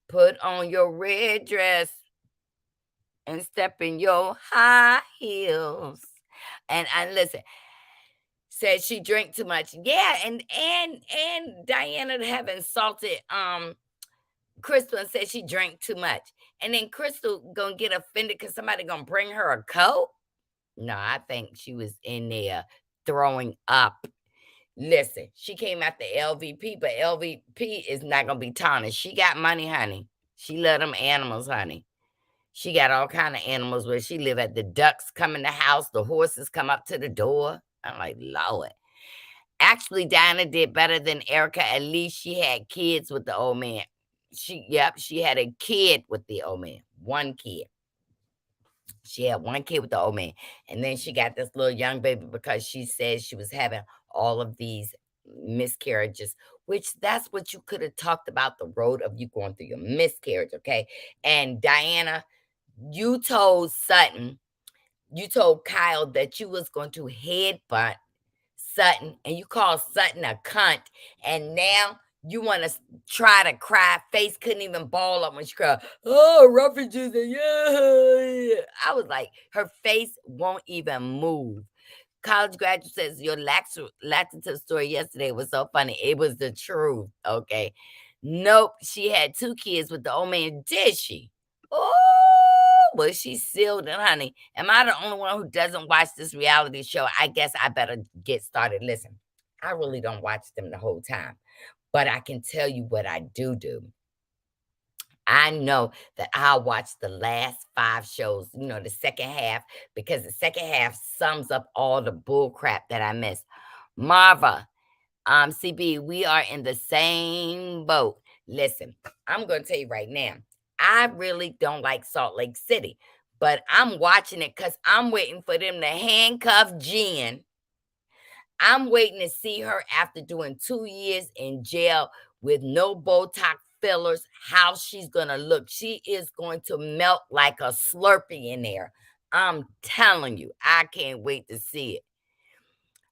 A: Put on your red dress and step in your high heels. And listen, said she drank too much. Yeah, and Diana have insulted Crystal and said she drank too much. And then Crystal gonna get offended because somebody gonna bring her a Coke? No, I think she was in there throwing up. Listen, she came out the LVP, but LVP is not gonna be tarnished. She got money, honey. She love them animals, honey. She got all kind of animals where she live at. The ducks come in the house, the horses come up to the door. I'm like, Lord. Actually, Diana did better than Erica. At least she had kids with the old man. She had a kid with the old man. One kid. She had one kid with the old man. And then she got this little young baby because she said she was having all of these miscarriages, which that's what you could have talked about, the road of you going through your miscarriage, okay? And Diana, you told Kyle that you was going to headbutt Sutton, and you called Sutton a cunt, and now you want to try to cry. Face couldn't even ball up when she cried. Oh, refugees, yeah. I was like, her face won't even move. College graduate says your laxative story yesterday was so funny. It was the truth. Okay. Nope. She had 2 kids with the old man. Did she? Oh, well, she's sealed and honey. Am I the only one who doesn't watch this reality show? I guess I better get started. Listen, I really don't watch them the whole time, but I can tell you what I do. I know that I'll watch the last 5 shows, the second half, because the second half sums up all the bull crap that I missed. Marva, CB, we are in the same boat. Listen, I'm going to tell you right now, I really don't like Salt Lake City, but I'm watching it because I'm waiting for them to handcuff Jen. I'm waiting to see her after doing 2 years in jail with no Botox fillers, how she's going to look. She is going to melt like a Slurpee in there. I'm telling you, I can't wait to see it.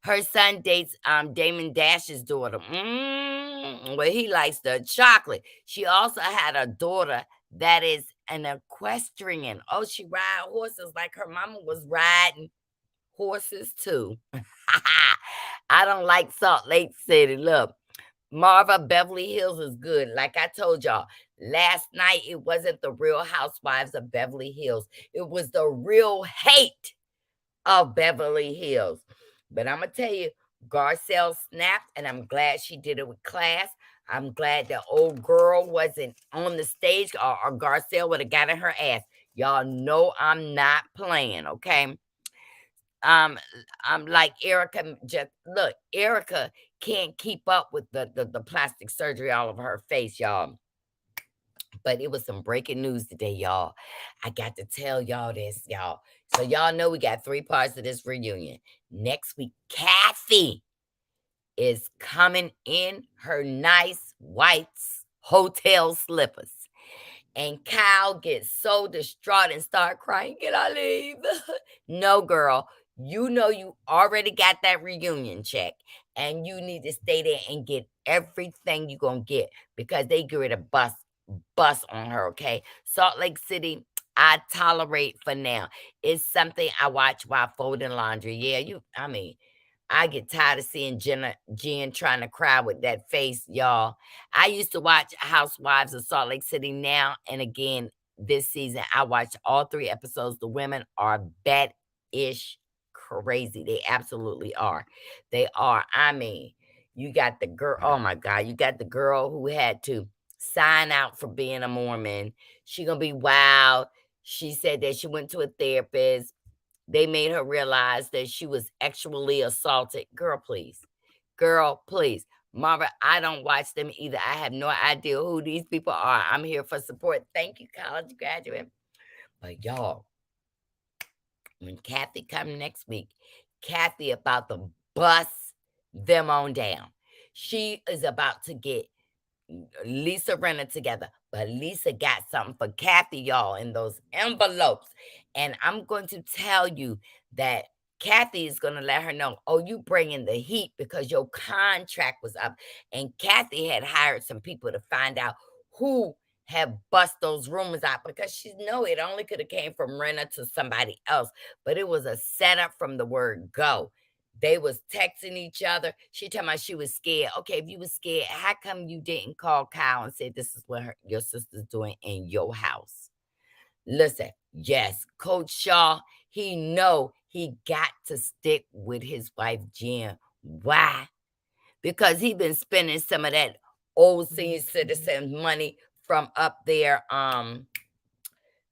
A: Her son dates Damon Dash's daughter. Well, he likes the chocolate. She also had a daughter that is an equestrian. Oh, she ride horses like her mama was riding horses too. I don't like Salt Lake City. Look, Marva, Beverly Hills is good. Like I told y'all, last night it wasn't the Real Housewives of Beverly Hills. It was the real hate of Beverly Hills. But I'm going to tell you, Garcelle snapped, and I'm glad she did it with class. I'm glad the old girl wasn't on the stage, or Garcelle would have gotten her ass. Y'all know I'm not playing, okay? I'm like Erica. Just look, Erica can't keep up with the plastic surgery all over her face, y'all. But it was some breaking news today, y'all. I got to tell y'all this, y'all. So y'all know we got 3 parts of this reunion. Next week, Kathy is coming in her nice white hotel slippers. And Kyle gets so distraught and start crying. Can I leave? No, girl. You know you already got that reunion check. And you need to stay there and get everything you're going to get. Because they get ready to bust on her, okay? Salt Lake City, I tolerate for now. It's something I watch while folding laundry. Yeah, I get tired of seeing Jen trying to cry with that face, y'all. I used to watch Housewives of Salt Lake City now and again this season. I watched all 3 episodes. The women are bad-ish crazy. They absolutely are. They are. You got the girl. Oh my God. You got the girl who had to sign out for being a Mormon. She gonna be wild. She said that she went to a therapist. They made her realize that she was actually assaulted. Girl, please. Girl, please. Marva, I don't watch them either. I have no idea who these people are. I'm here for support. Thank you, college graduate. But y'all, when Kathy comes next week, Kathy about to bust them on down. She is about to get Lisa Renner together. But Lisa got something for Kathy, y'all, in those envelopes. And I'm going to tell you that Kathy is going to let her know, oh, you bringing the heat because your contract was up. And Kathy had hired some people to find out who have bust those rumors out, because she know it only could have came from Renner to somebody else. But it was a setup from the word go. They was texting each other. She talking about she was scared. Okay, if you was scared, how come you didn't call Kyle and say this is what your sister's doing in your house? Listen, yes, Coach Shaw, he know he got to stick with his wife Jen. Why? Because he been spending some of that old senior citizen money from up there,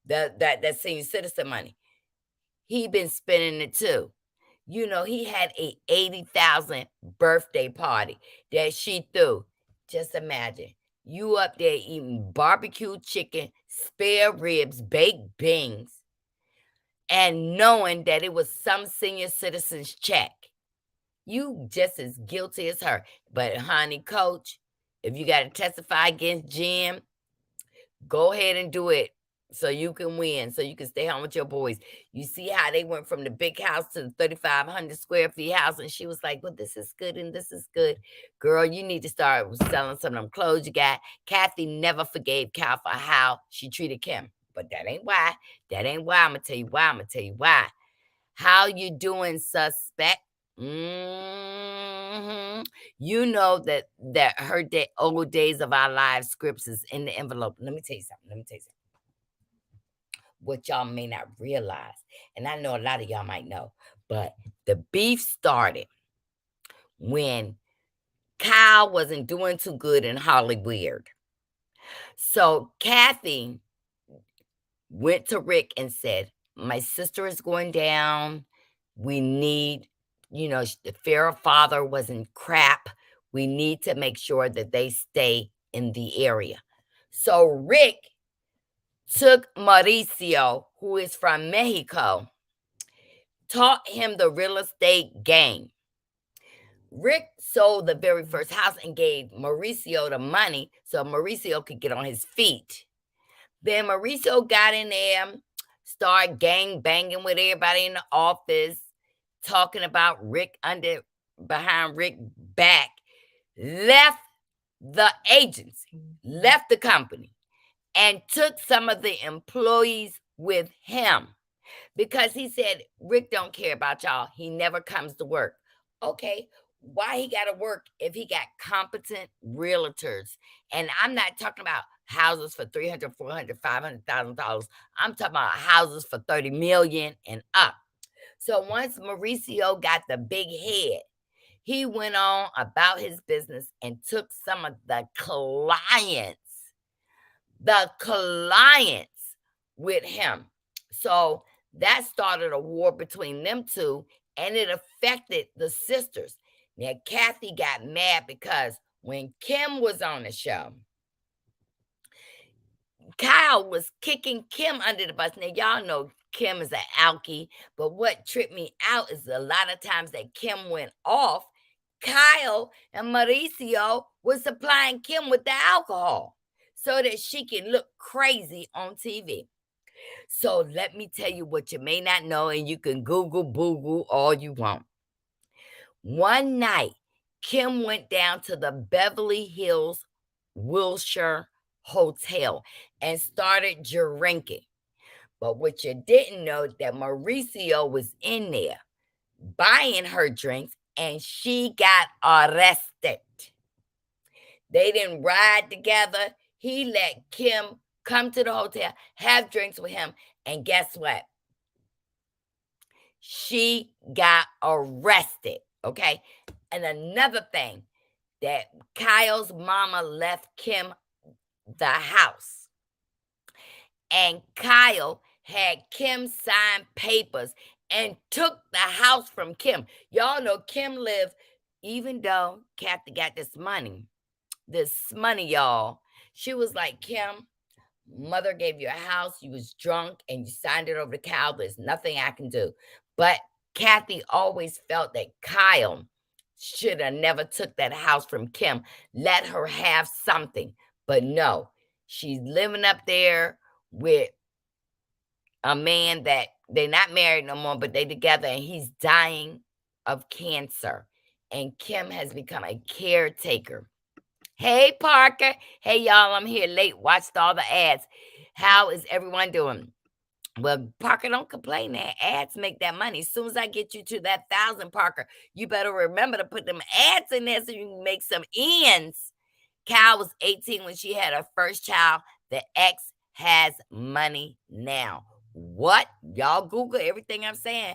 A: that senior citizen money. He been spending it too. You know, he had a 80,000 birthday party that she threw. Just imagine you up there eating barbecue chicken, spare ribs, baked beans, and knowing that it was some senior citizen's check. You just as guilty as her. But honey, Coach, if you got to testify against Jim, go ahead and do it so you can win, so you can stay home with your boys. You see how they went from the big house to the 3,500 square feet house, and she was like, well, this is good and this is good. Girl, you need to start selling some of them clothes you got. Kathy never forgave Cal for how she treated Kim. But that ain't why. That ain't why. I'm going to tell you why. I'm going to tell you why. How you doing, suspect? You know that her old days of our lives scripts is in the envelope. Let me tell you something. What y'all may not realize, and I know a lot of y'all might know, but the beef started when Kyle wasn't doing too good in Hollywood. So Kathy went to Rick and said, my sister is going down. We need, the Farrah father wasn't crap. We need to make sure that they stay in the area. So Rick took Mauricio, who is from Mexico, taught him the real estate game. Rick sold the very first house and gave Mauricio the money so Mauricio could get on his feet. Then Mauricio got in there, started gang banging with everybody in the office, talking about Rick behind Rick's back, left the agency, left the company, and took some of the employees with him because he said, Rick don't care about y'all. He never comes to work. Okay, why he got to work if he got competent realtors? And I'm not talking about houses for $300, $400, $500,000. I'm talking about houses for $30 million and up. So once Mauricio got the big head, he went on about his business and took some of the clients with him. So that started a war between them two, and it affected the sisters. Now, Kathy got mad because when Kim was on the show, Kyle was kicking Kim under the bus. Now, y'all know Kim is an alkie, but what tripped me out is a lot of times that Kim went off, Kyle and Mauricio was supplying Kim with the alcohol so that she can look crazy on TV. So let me tell you what you may not know, and you can Google boogle all you want. One night, Kim went down to the Beverly Hills Wilshire Hotel and started drinking. But what you didn't know that Mauricio was in there buying her drinks, and she got arrested. They didn't ride together. He let Kim come to the hotel, have drinks with him, and guess what? She got arrested, okay? And another thing, that Kyle's mama left Kim the house. And Kyle had Kim sign papers and took the house from Kim. Y'all know Kim lived, even though Kathy got this money, y'all. She was like, Kim, mother gave you a house, you was drunk, and you signed it over to Kyle. There's nothing I can do. But Kathy always felt that Kyle should have never took that house from Kim. Let her have something. But no, she's living up there with a man that they're not married no more, but they together, and he's dying of cancer. And Kim has become a caretaker. Hey, Parker. Hey, y'all, I'm here late. Watched all the ads. How is everyone doing? Well, Parker, don't complain that ads make that money. As soon as I get you to that 1,000, Parker, you better remember to put them ads in there so you can make some ends. Kyle was 18 when she had her first child. The ex has money now. What? Y'all Google everything I'm saying.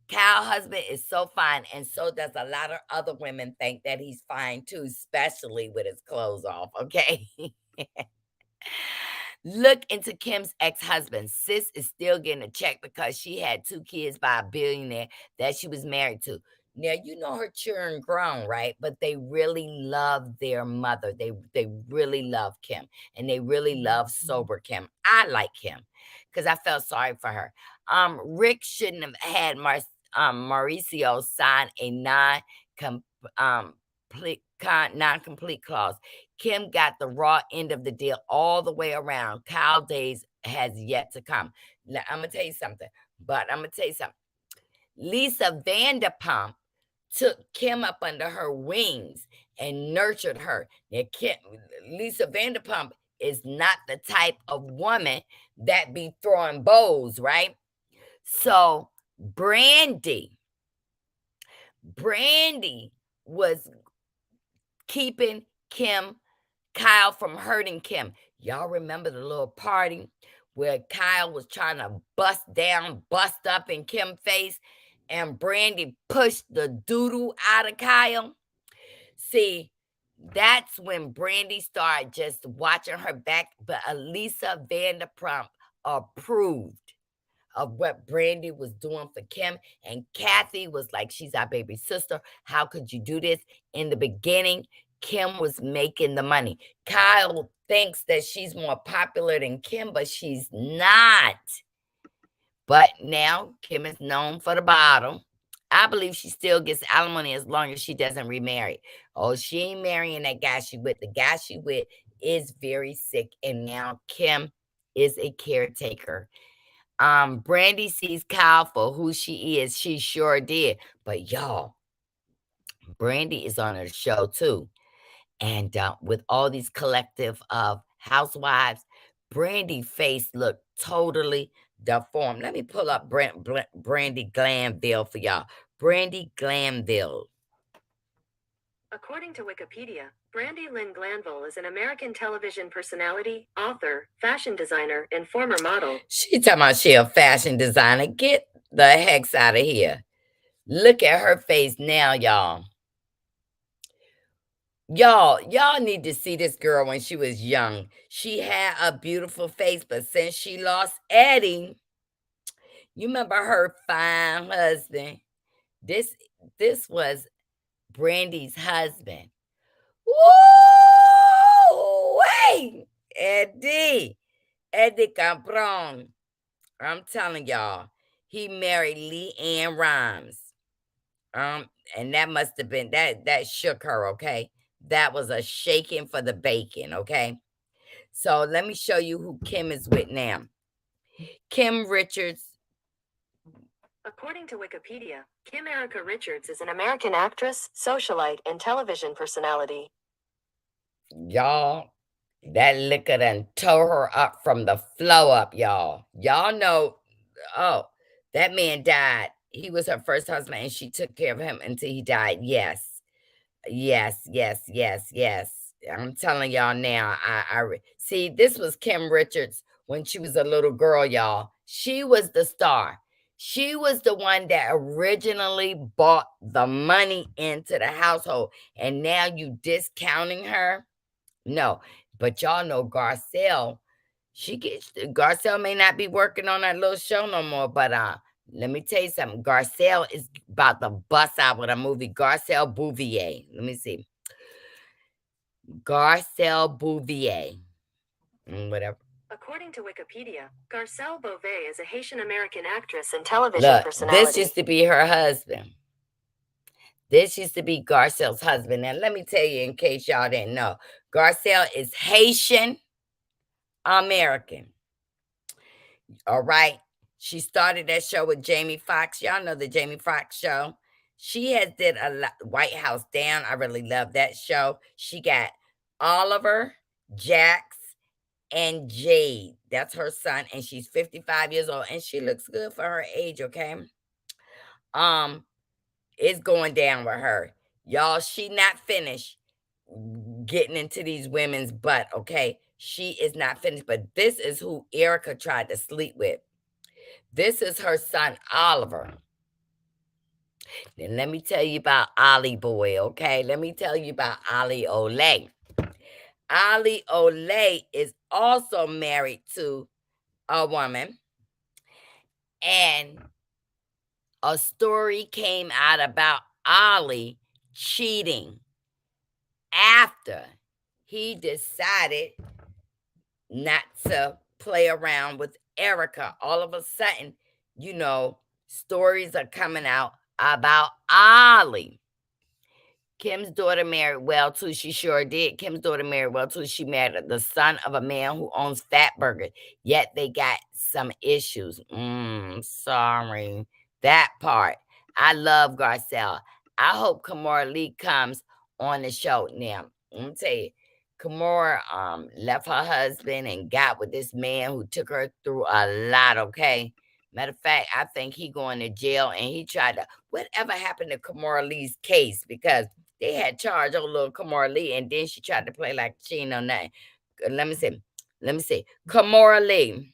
A: Kyle's husband is so fine, and so does a lot of other women think that he's fine too, especially with his clothes off, okay? Look into Kim's ex-husband. Sis is still getting a check because she had 2 kids by a billionaire that she was married to. Now, you know her children grown, right? But they really love their mother. They really love Kim, and they really love sober Kim. I like Kim because I felt sorry for her. Rick shouldn't have had Mauricio sign a non-complete clause. Kim got the raw end of the deal all the way around. Kyle days has yet to come. Now, I'm going to tell you something, Lisa Vanderpump took Kim up under her wings and nurtured her. Now, Lisa Vanderpump is not the type of woman that be throwing bows, right? So, Brandy was keeping Kyle from hurting Kim. Y'all remember the little party where Kyle was trying to bust up in Kim's face, and Brandy pushed the doodle out of Kyle? See, that's when Brandy started just watching her back, but Elisa Vanderpump approved of what Brandy was doing for Kim. And Kathy was like, she's our baby sister. How could you do this? In the beginning, Kim was making the money. Kyle thinks that she's more popular than Kim, but she's not. But now Kim is known for the bottle. I believe she still gets alimony as long as she doesn't remarry. Oh, she ain't marrying that guy she with. The guy she with is very sick, and now Kim is a caretaker. Brandy sees Kyle for who she is. She sure did. But y'all, Brandy is on her show too. And with all these collective of housewives, Brandy face looked totally deformed. Let me pull up Brandy Glanville for y'all. Brandy Glanville.
F: According to Wikipedia, Brandy Lynn Glanville is an American television personality, author, fashion designer, and former model.
A: She talking about she a fashion designer. Get the hex out of here. Look at her face now, y'all. Y'all need to see this girl when she was young. She had a beautiful face, but since she lost Eddie, you remember her fine husband. This was Brandy's husband. Woo! Wait! Eddie Cabron. I'm telling y'all, he married Lee Ann Rhymes. And that must have been that shook her, okay? That was a shaking for the bacon, okay? So let me show you who Kim is with now. Kim Richards.
F: According to Wikipedia, Kim Erica Richards is an American actress, socialite, and television personality.
A: Y'all, that liquor done tore her up from the flow up, y'all. Y'all know, oh, that man died. He was her first husband, and she took care of him until he died. Yes. I'm telling y'all now. See, this was Kim Richards when she was a little girl, y'all. She was the star. She was the one that originally bought the money into the household, and now you discounting her? No, but y'all know Garcelle. Garcelle may not be working on that little show no more, but let me tell you something. Garcelle is about to bust out with a movie. Garcelle Bouvier. Let me see. Garcelle Bouvier. Whatever.
F: According to Wikipedia, Garcelle Beauvais is a Haitian American actress and television personality.
A: This used to be her husband. This used to be Garcelle's husband. Now, let me tell you, in case y'all didn't know, Garcelle is Haitian American. All right. She started that show with Jamie Foxx. Y'all know the Jamie Foxx show. She has did a lot. White House Down. I really love that show. She got Oliver, Jax, and Jade. That's her son, and she's 55 years old, and she looks good for her age, okay? It's going down with her. Y'all, she not finished getting into these women's butt, okay? She is not finished, but this is who Erica tried to sleep with. This is her son, Oliver. Then let me tell you about Ollie boy, okay? Let me tell you about Ollie Olay. Ollie Olay is also married to a woman, and a story came out about Ollie cheating after he decided not to play around with Erica. All of a sudden, stories are coming out about Ollie. Kim's daughter married well too. She sure did. Kim's daughter married well too. She married the son of a man who owns Fat Burger. Yet they got some issues. Sorry. That part. I love Garcelle. I hope Kimora Lee comes on the show. Now, let me tell you, Kimora left her husband and got with this man who took her through a lot, okay? Matter of fact, I think he going to jail, and he tried to, whatever happened to Kimora Lee's case, because they had charged old little Kimora Lee, and then she tried to play like she ain't know nothing. Let me see. Kimora Lee.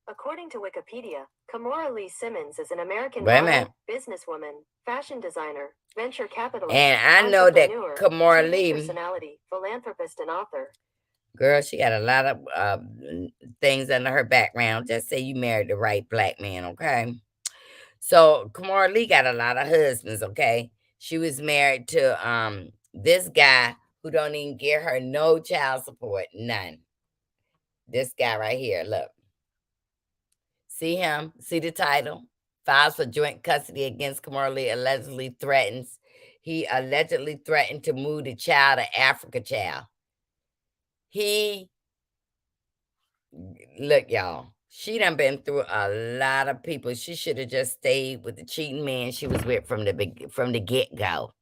F: According to Wikipedia, Kimora Lee Simmons is an American
A: Wait a
F: model,
A: minute.
F: businesswoman, fashion designer, venture capitalist,
A: And I know that
F: entrepreneur,
A: Kimora
F: TV
A: Lee,
F: personality, philanthropist, and author.
A: girl, she got a lot of things under her background. Just say you married the right black man, okay? So Kimora Lee got a lot of husbands, okay? She was married to this guy who don't even give her no child support, none. This guy right here, look. See him? See the title? Files for joint custody against Kimora Lee He allegedly threatened to move the child to Africa, child. Look, y'all. She done been through a lot of people. She should have just stayed with the cheating man she was with from the get-go.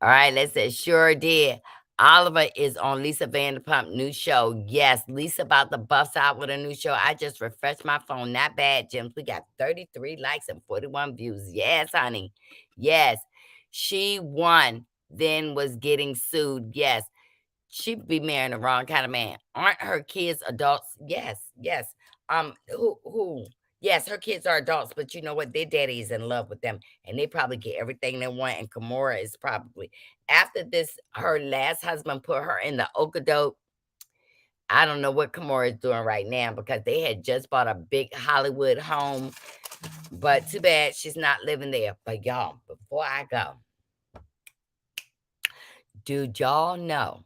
A: All right, let's say sure did. Oliver is on Lisa Vanderpump new show. Yes, Lisa about to bust out with a new show. I just refreshed my phone. Not bad, Jim. We got 33 likes and 41 views. Yes, honey. Yes. She won, then was getting sued. Yes. She'd be marrying the wrong kind of man. Aren't her kids adults? Yes. Who? Yes, her kids are adults, but you know what? Their daddy is in love with them, and they probably get everything they want. And Kimora is probably, after this, her last husband put her in the okadoke. I don't know what Kimora is doing right now, because they had just bought a big Hollywood home. But too bad she's not living there. But y'all, before I go, do y'all know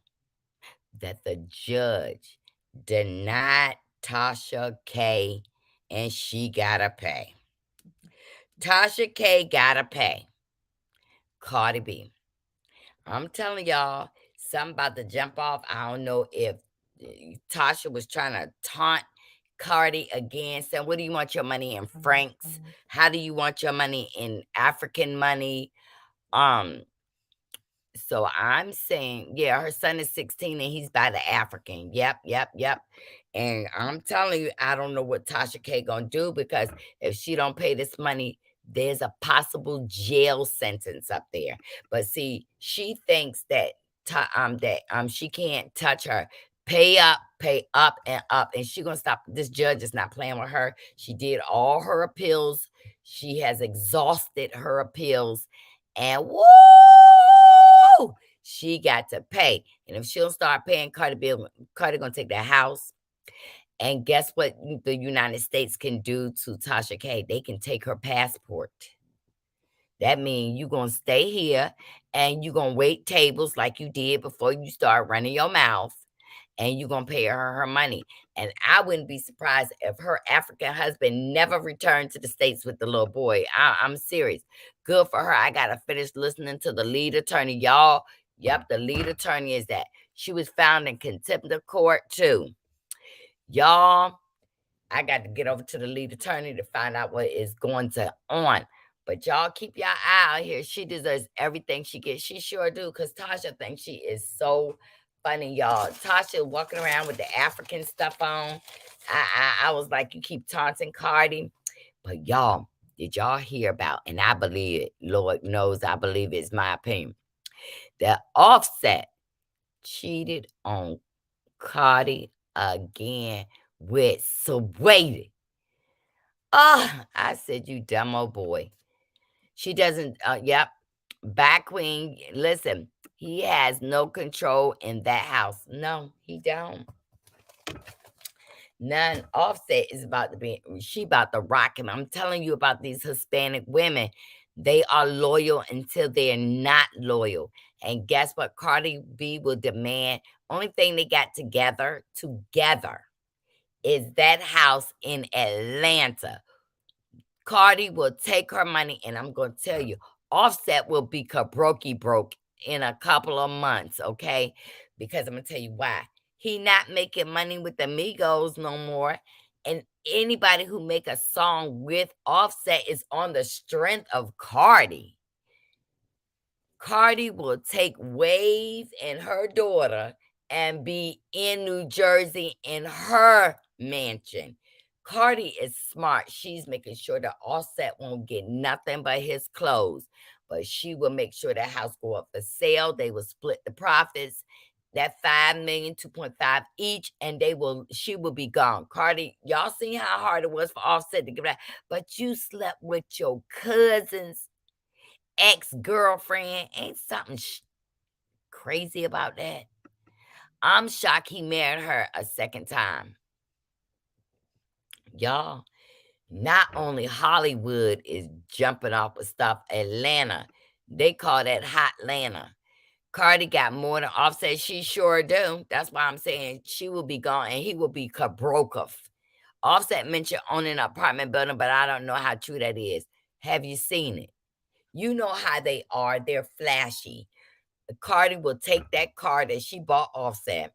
A: that the judge denied Tasha K, and she gotta pay? Tasha K gotta pay Cardi B. I'm telling y'all, something about to jump off. I don't know if Tasha was trying to taunt Cardi again, saying, what do you want your money in francs? How do you want your money in African money? So I'm saying, yeah, her son is 16 and he's by the African. Yep. And I'm telling you, I don't know what Tasha K gonna do, because if she don't pay this money, there's a possible jail sentence up there. But see, she thinks that she can't touch her. Pay up and up, and she gonna stop. This judge is not playing with her. She did all her appeals. She has exhausted her appeals, and woo, she got to pay. And if she don't start paying, Cardi gonna take that house. And guess what the United States can do to Tasha K? They can take her passport. That means you gonna stay here, and you gonna wait tables like you did before you start running your mouth, and you gonna pay her money. And I wouldn't be surprised if her African husband never returned to the States with the little boy. I'm serious. Good for her. I gotta finish listening to the lead attorney, y'all. Yep, the lead attorney is that she was found in contempt of court too. Y'all, I got to get over to the lead attorney to find out what is going on. But y'all keep your eye out here. She deserves everything she gets. She sure do, because Tasha thinks she is so funny, y'all. Tasha walking around with the African stuff on. I was like, you keep taunting Cardi. But y'all, did y'all hear about, and I believe it, Lord knows I believe it's my opinion, that Offset cheated on Cardi again with Saweetie. Oh, I said, you dumb old boy. She doesn't, yep. Back Queen, listen, he has no control in that house. No, he don't. None. Offset is about to be, she about to rock him. I'm telling you about these Hispanic women. They are loyal until they're not loyal. And guess what? Cardi B will demand, only thing they got together is that house in Atlanta. Cardi will take her money, and I'm going to tell you, Offset will be kabroki broke in a couple of months, okay? Because I'm going to tell you why. He not making money with the Migos no more. And anybody who make a song with Offset is on the strength of Cardi. Cardi will take Wave and her daughter and be in New Jersey in her mansion. Cardi is smart. She's making sure that Offset won't get nothing but his clothes. But she will make sure that house go up for sale. They will split the profits. That 5 million, 2.5 each, and she will be gone. Cardi, y'all seen how hard it was for Offset to get that. But you slept with your cousin's ex-girlfriend. Ain't something crazy about that? I'm shocked he married her a second time. Y'all, not only Hollywood is jumping off of stuff, Atlanta, they call that hot Atlanta. Cardi got more than Offset. She sure do. That's why I'm saying she will be gone and he will be Kabrokov. Offset mentioned owning an apartment building, but I don't know how true that is. Have you seen it? You know how they are. They're flashy. Cardi will take that car that she bought Offset.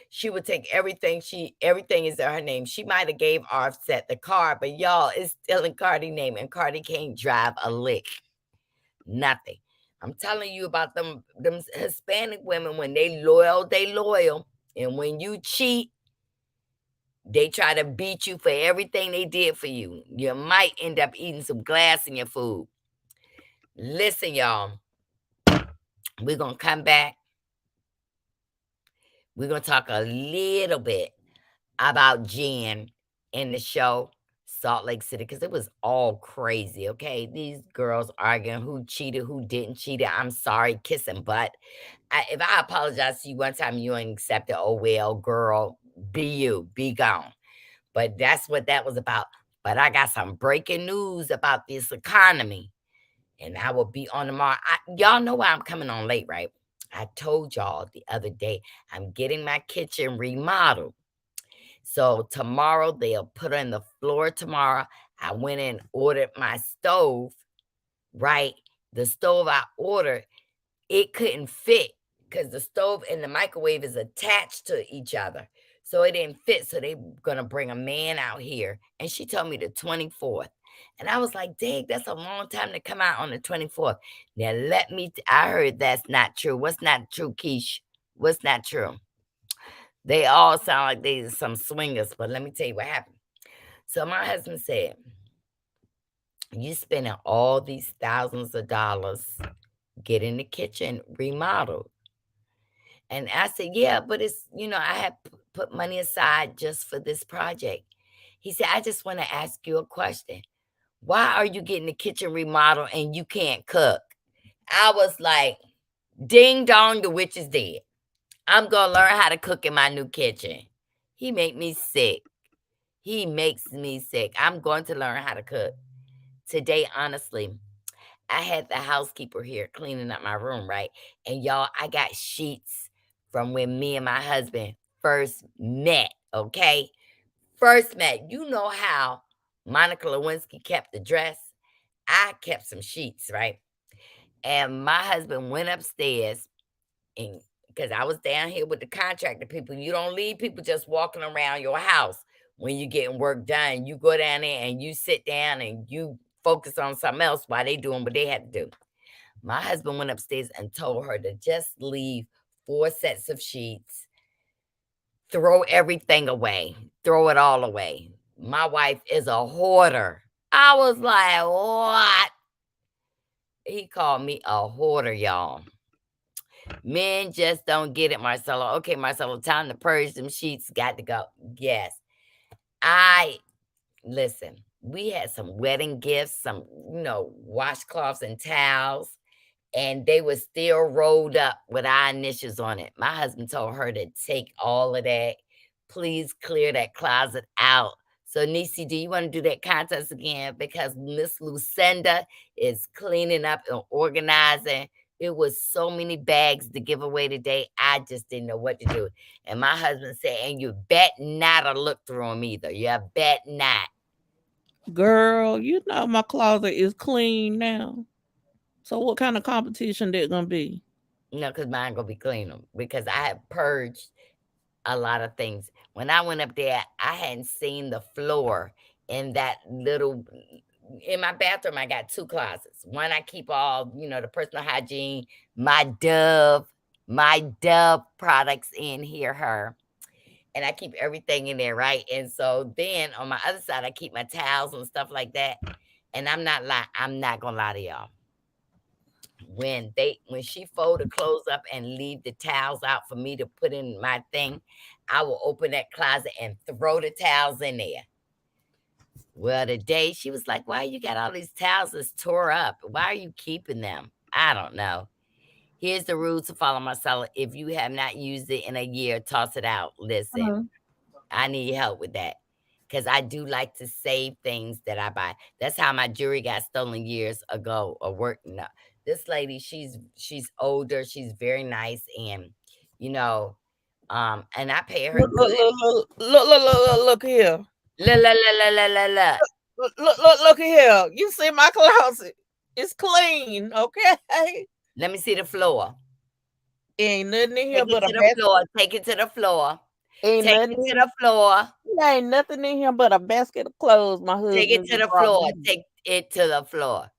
A: She would take everything is in her name. She might have gave Offset the car, but y'all, it's still in Cardi's name, and Cardi can't drive a lick. Nothing. I'm telling you about them Hispanic women. When they loyal. And when you cheat, they try to beat you for everything they did for you. You might end up eating some glass in your food. Listen, y'all. We're going to come back. We're going to talk a little bit about Jen in the show, Salt Lake City, because it was all crazy, okay? These girls arguing who cheated, who didn't cheat. I'm sorry, kissing butt. If I apologize to you one time, you ain't accept it, oh, well, girl, be you, be gone. But that's what that was about. But I got some breaking news about this economy, and I will be on tomorrow. Y'all know why I'm coming on late, right? I told y'all the other day, I'm getting my kitchen remodeled. So tomorrow, they'll put on the floor tomorrow. I went and ordered my stove, right? The stove I ordered, it couldn't fit because the stove and the microwave is attached to each other. So it didn't fit. So they're going to bring a man out here. And she told me the 24th. And I was like, dang, that's a long time to come out on the 24th. Now, I heard that's not true. What's not true, Keish? What's not true? They all sound like they're some swingers, but let me tell you what happened. So my husband said, you spending all these thousands of dollars getting the kitchen remodeled. And I said, yeah, but it's, I had put money aside just for this project. He said, I just want to ask you a question. Why are you getting the kitchen remodeled and you can't cook? I was like, ding dong, the witch is dead. I'm going to learn how to cook in my new kitchen. He made me sick. He makes me sick. I'm going to learn how to cook. Today, honestly, I had the housekeeper here cleaning up my room, right? And y'all, I got sheets from when me and my husband first met, okay? First met. You know how Monica Lewinsky kept the dress? I kept some sheets, right? And my husband went upstairs, and because I was down here with the contractor people. You don't leave people just walking around your house when you're getting work done. You go down there and you sit down and you focus on something else while they doing what they had to do. My husband went upstairs and told her to just leave 4 sets of sheets, throw everything away, throw it all away. My wife is a hoarder. I was like, what? He called me a hoarder, y'all. Men just don't get it, Marcella. Okay, Marcella, time to purge them sheets. Got to go. Yes. I listen. We had some wedding gifts, some, washcloths and towels, and they were still rolled up with our initials on it. My husband told her to take all of that. Please clear that closet out. So, Nisi, do you want to do that contest again? Because Miss Lucinda is cleaning up and organizing. It was so many bags to give away today. I just didn't know what to do. And my husband said, and you bet not to look through them either. You bet not.
G: Girl, you know my closet is clean now. So what kind of competition that gonna be?
A: No, because mine gonna be cleaner because I have purged a lot of things. When I went up there, I hadn't seen the floor in that little in my bathroom. I got 2 closets. One I keep all, the personal hygiene, my Dove products in here, and I keep everything in there, right? And so then on my other side, I keep my towels and stuff like that. And I'm not gonna lie to y'all. When she fold the clothes up and leave the towels out for me to put in my thing, I will open that closet and throw the towels in there. Well, today she was like, "Why you got all these towels that's tore up? Why are you keeping them?" I don't know. Here's the rules to follow, Marcella. If you have not used it in a year, toss it out. Listen, I need help with that because I do like to save things that I buy. That's how my jewelry got stolen years ago. Or work. No, this lady, she's older. She's very nice, and and I pay her
G: Look,
A: good.
G: look here.
A: La la la la la la la.
G: Look here. You see my closet? It's clean, okay?
A: Let me see the floor.
G: Ain't nothing in here
A: Take it
G: but a
A: to the
G: basket.
A: floor. Take it to the floor.
G: Ain't
A: Take
G: nothing
A: it to
G: in,
A: the floor.
G: there ain't nothing in here but a basket of clothes my
A: Take it
G: husband
A: to
G: just
A: the
G: brought
A: floor.
G: me.
A: Take it to the floor.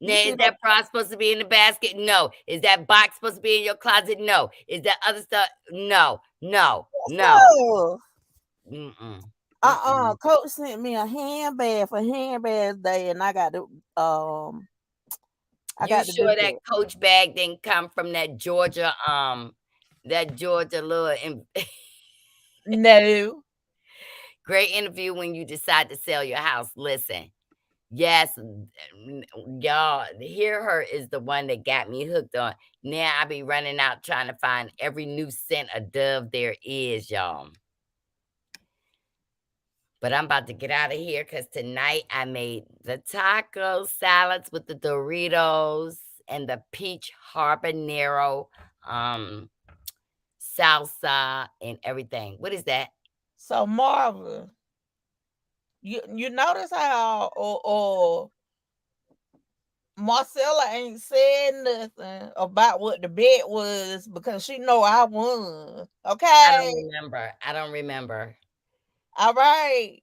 A: Now,
G: You
A: is
G: see that?
A: that bra supposed to be in the basket? No. Is that box supposed to be in your closet? No. Is that other stuff? No. No. No.
G: So,
A: Mm-mm. Mm-mm.
G: Coach sent me a handbag for handbags day, and I got to
A: You
G: do
A: sure that
G: that.
A: Coach bag didn't come from that Georgia little
G: No.
A: great interview when you decide to sell your house? Listen. Yes, y'all, hear her is the one that got me hooked on. Now I be running out trying to find every new scent of Dove there is, y'all. But I'm about to get out of here because tonight I made the taco salads with the Doritos and the peach habanero salsa and everything. What is that?
G: So Marvin, you notice how Marcella ain't said nothing about what the bet was because she know I won.
A: I
G: Okay.
A: don't remember. I don't remember.
G: All right.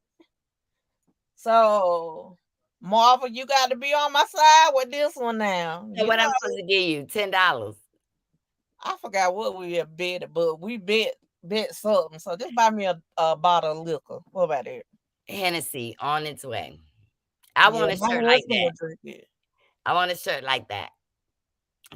G: So Marvin, you got to be on my side with this one now.
A: So
G: You
A: what
G: know,
A: I'm supposed to give you? $10.
G: I forgot what we had bet, but we bet something. So just buy me a bottle of liquor. What about it?
A: Hennessy on its way. I
G: Yeah,
A: want a
G: my
A: shirt like
G: husband
A: that.
G: will drink it.
A: I want a shirt like that.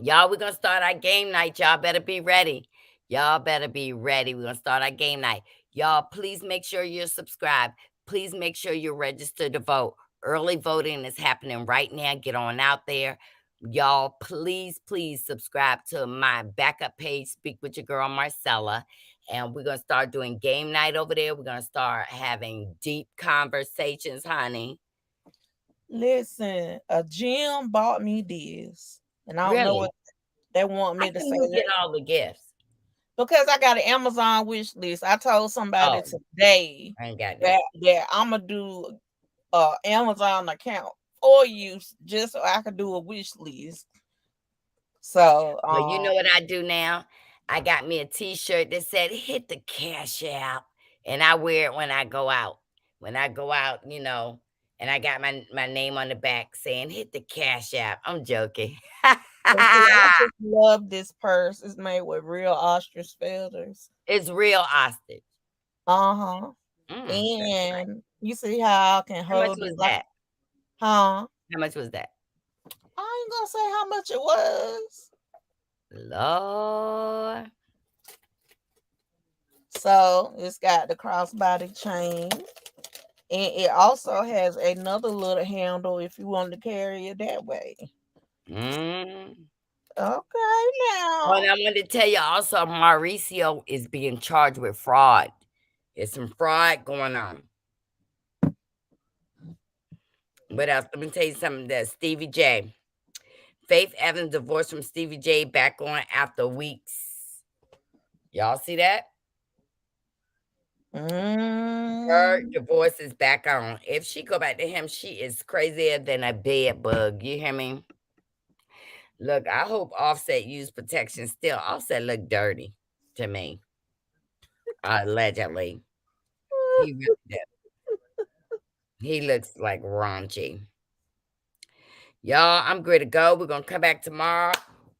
A: Y'all, we're gonna start our game night. Y'all better be ready. Y'all better be ready. We're gonna start our game night. Y'all, please make sure you're subscribed. Please make sure you're registered to vote. Early voting is happening right now. Get on out there. Y'all, please subscribe to my backup page, Speak with Your Girl Marcella. And we're gonna start doing game night over there. We're gonna start having deep conversations, honey.
G: Listen, a gym bought me this, and I don't know
A: Really?
G: what they want
A: How
G: me to
A: can
G: say
A: you
G: that
A: get all the gifts?
G: because I got an Amazon wish list. I told somebody
A: Oh,
G: today
A: I ain't got that.
G: that I'm gonna do a Amazon account for you just so I could do a wish list. So,
A: Well, you know what I do now? I got me a T-shirt that said "Hit the cash out," and I wear it when I go out. When I go out, and I got my name on the back saying "Hit the cash out." I'm joking.
G: But see, I just love this purse. It's made with real ostrich feathers.
A: It's real ostrich.
G: Uh-huh.
A: That's right.
G: And you see how I can
A: How much
G: hold it
A: was
G: like,
A: that?
G: huh?
A: How much was that?
G: I ain't gonna say how much it was.
A: Lord.
G: So it's got the crossbody chain. And it also has another little handle if you want to carry it that way.
A: Mm.
G: Okay,
A: Oh, and
G: now.
A: I wanted to tell you also, Mauricio is being charged with fraud. There's some fraud going on. What else? Let me tell you something. That Stevie J. Faith Evans divorced from Stevie J back on after weeks. Y'all see that? Her
G: Mm,
A: divorce is back on. If she go back to him, she is crazier than a bed bug. You hear me? Look, I hope Offset used protection still. Offset look dirty to me. Allegedly. He really did. He looks like raunchy. Y'all, I'm good to go. We're gonna come back tomorrow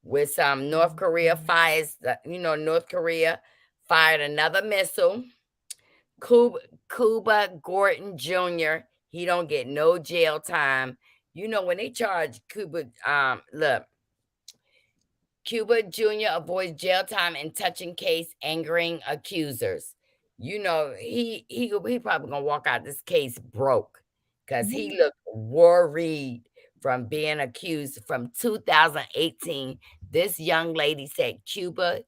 A: with some North Korea fires. North Korea fired another missile. Cuba Gordon Jr. He don't get no jail time. When they charge Cuba, look, Cuba Jr. avoids jail time in touching case, angering accusers. He probably gonna walk out this case broke because he looked worried from being accused from 2018. This young lady said Cuba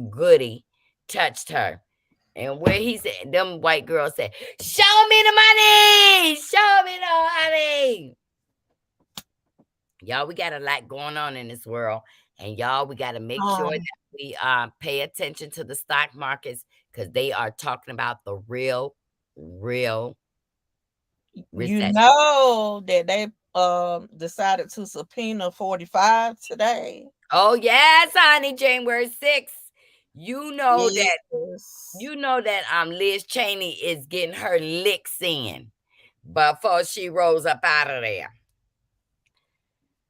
A: Goody touched her. And where he said, them white girls said, "Show me the money! Show me the money!" Y'all, we got a lot going on in this world. And y'all, we got to make sure that we pay attention to the stock markets because they are talking about the real
G: you
A: recession.
G: know that they decided to subpoena 45 today.
A: Oh, yes, honey, January 6th. You know that
G: Yes.
A: Liz Cheney is getting her licks in before she rolls up out of there.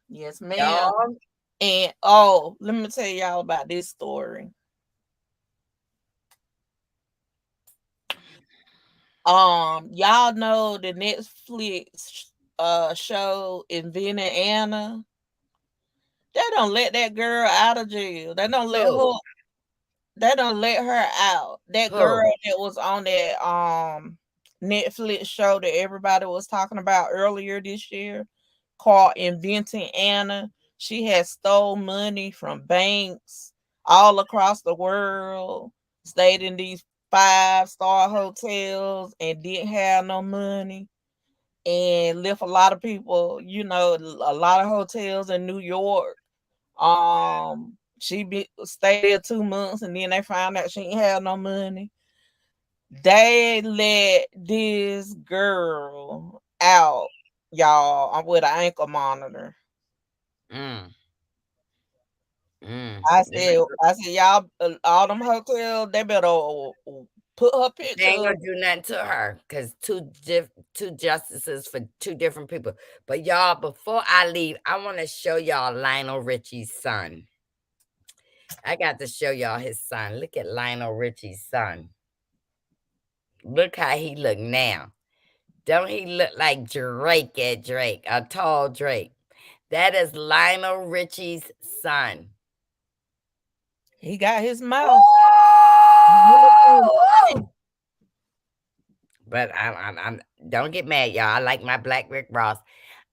G: Yes, ma'am.
A: Y'all,
G: And let me tell y'all about this story. Y'all know the Netflix show Inventing Anna. They don't let that girl out of jail.
A: who?
G: They don't let her out. That girl
A: Who?
G: that was on that Netflix show that everybody was talking about earlier this year called Inventing Anna. She had stole money from banks all across the world, stayed in these 5-star hotels and didn't have no money and left a lot of people, a lot of hotels in New York. She stayed there 2 months and then they found out she ain't have no money. They let this girl out, y'all, with an ankle monitor.
A: Mm,
G: I
A: they
G: said, I said, y'all, all them hotels, they better put her
A: ain't
G: picture up.
A: gonna do nothing to her because two justices for two different people. But y'all, before I leave, I want to show y'all Lionel Richie's son. I got to show y'all his son. Look at Lionel Richie's son. Look how he look now. Don't he look like Drake at Drake, a tall Drake? That is Lionel Richie's son.
G: He got his mouth.
A: Ooh! But I'm don't get mad, y'all. I like my Black Rick Ross.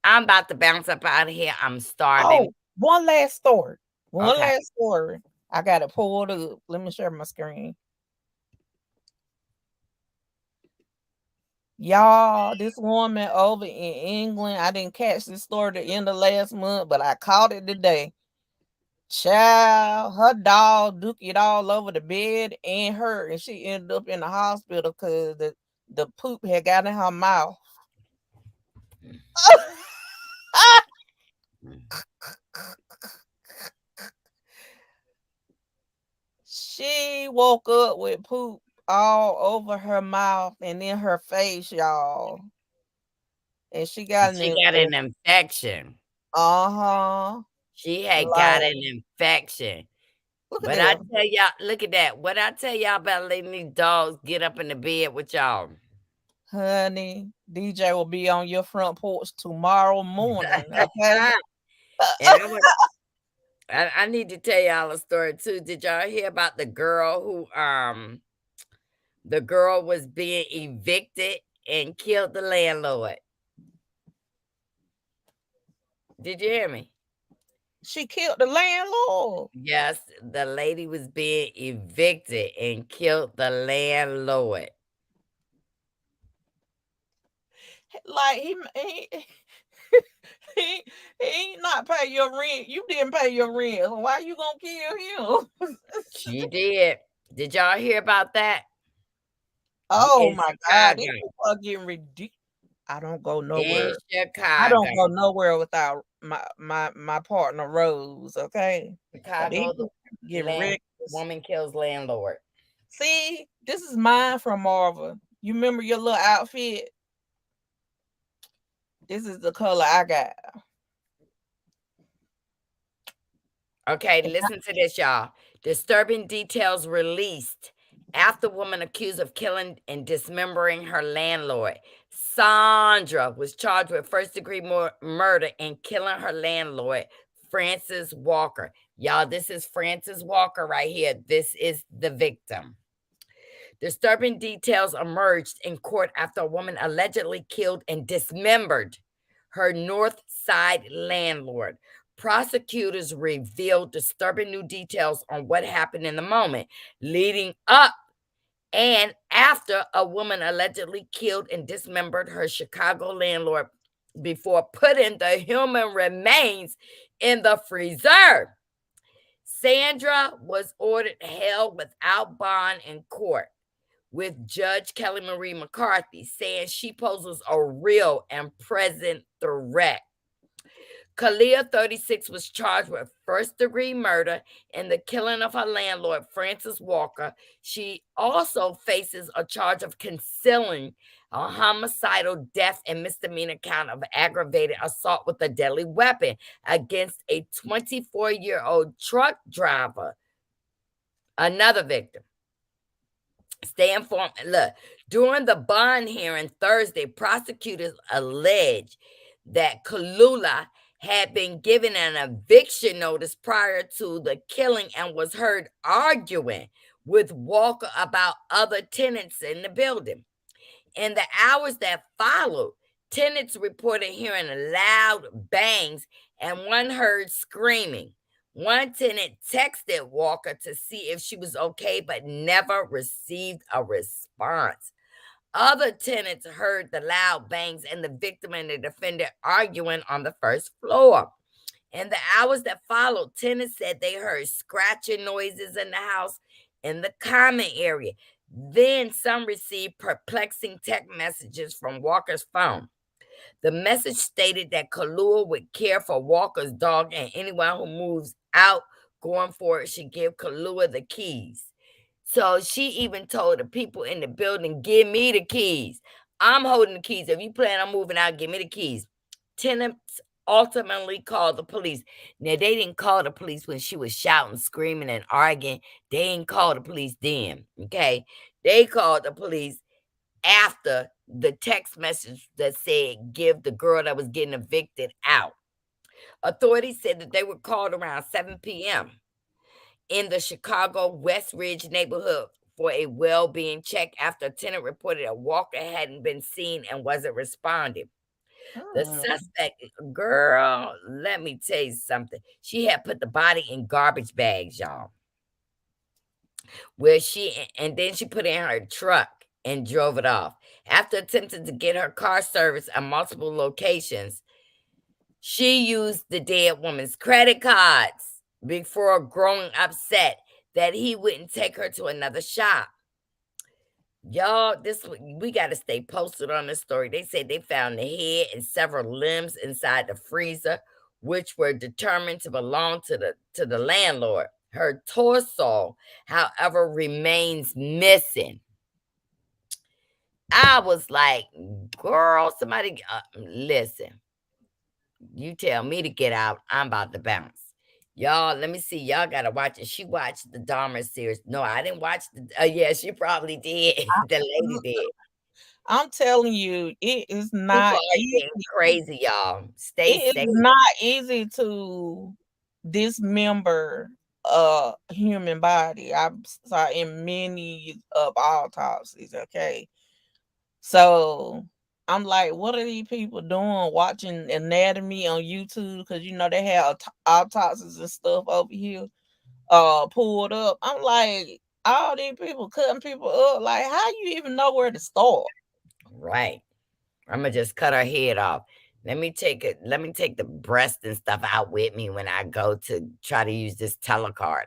A: I'm about to bounce up out of here. I'm starving.
G: Oh, one last story. One
A: Okay.
G: last story. I got it pulled up. Let me share my screen. Y'all, this woman over in England, I didn't catch this story the end of last month, but I caught it today. Child, her dog duked it all over the bed and her, and she ended up in the hospital because the poop had got in her mouth. She woke up with poop all over her mouth and in her face, y'all. And she got
A: She got an infection.
G: uh-huh.
A: She had got
G: Like,
A: an infection.
G: look at
A: But I
G: that.
A: tell y'all, look at that. What I tell y'all about letting these dogs get up in the bed with y'all.
G: Honey, DJ will be on your front porch tomorrow morning. Okay.
A: And I need to tell y'all a story too. Did y'all hear about the girl who the girl was being evicted and killed the landlord? Did you hear me?
G: She killed the landlord.
A: Yes, the lady was being evicted and killed the landlord.
G: Like he, he ain't not pay your rent. You didn't pay your rent. So why you gonna kill him?
A: She did. Did y'all hear about that?
G: Oh
A: In
G: my God, these
A: Chicago.
G: people are getting ridiculous. I don't go
A: In
G: nowhere. I
A: Chicago.
G: don't go nowhere without my partner Rose. Okay, but these
A: Chicago,
G: people get
A: land
G: reckless.
A: woman kills landlord.
G: See, this is mine from Marva. You remember your little outfit? This is the color I got.
A: Okay, listen to this, y'all. Disturbing details released after woman accused of killing and dismembering her landlord. Sandra was charged with first-degree murder and killing her landlord, Francis Walker. Y'all, this is Francis Walker right here. This is the victim. Disturbing details emerged in court after a woman allegedly killed and dismembered her North Side landlord. Prosecutors revealed disturbing new details on what happened in the moment leading up and after a woman allegedly killed and dismembered her Chicago landlord before putting the human remains in the freezer. Sandra was ordered held without bond in court, with Judge Kelly Marie McCarthy saying she poses a real and present threat. Kalia, 36, was charged with first-degree murder and the killing of her landlord, Francis Walker. She also faces a charge of concealing a homicidal death and misdemeanor count of aggravated assault with a deadly weapon against a 24-year-old truck driver, another victim. Stay informed. Look, during the bond hearing Thursday, prosecutors alleged that Kalula had been given an eviction notice prior to the killing and was heard arguing with Walker about other tenants in the building. In the hours that followed, tenants reported hearing loud bangs and one heard screaming. One tenant texted Walker to see if she was okay, but never received a response. Other tenants heard the loud bangs and the victim and the defendant arguing on the first floor. In the hours that followed, tenants said they heard scratching noises in the house in the common area. Then some received perplexing text messages from Walker's phone. The message stated that Kalua would care for Walker's dog and anyone who moves out going forward should give Kalua the keys. So she even told the people in the building, give me the keys. I'm holding the keys. If you plan on moving out, give me the keys. Tenants ultimately called the police. Now, they didn't call the police when she was shouting, screaming, and arguing. They didn't call the police then, okay? They called the police after the text message that said, give the girl that was getting evicted out. Authorities said that they were called around 7 p.m. in the Chicago West Ridge neighborhood for a well-being check after a tenant reported a Walker hadn't been seen and wasn't responding. The suspect, girl, let me tell you something. She had put the body in garbage bags, y'all. And then she put it in her truck and drove it off. After attempting to get her car serviced at multiple locations, she used the dead woman's credit cards before growing upset that he wouldn't take her to another shop. Y'all, we got to stay posted on this story. They said they found the head and several limbs inside the freezer, which were determined to belong to the landlord. Her torso, however, remains missing. I was like, girl, somebody listen. You tell me to get out, I'm about to bounce. Y'all, let me see. Y'all gotta watch it. She watched the Dahmer series. No, I didn't watch the. Yeah, she probably did. The lady did.
G: I'm telling you, it is
A: People
G: not
A: are
G: easy.
A: getting crazy, y'all. Stay
G: It is
A: safe.
G: not easy to dismember a human body. I saw in many of autopsies. Okay, so I'm like, what are these people doing watching anatomy on YouTube? Because you know they have autopsies and stuff over here pulled up. I'm like, all these people cutting people up. Like, how you even know where to start?
A: Right. I'm gonna just cut her head off. Let me take it. Let me take the breast and stuff out with me when I go to try to use this telecard.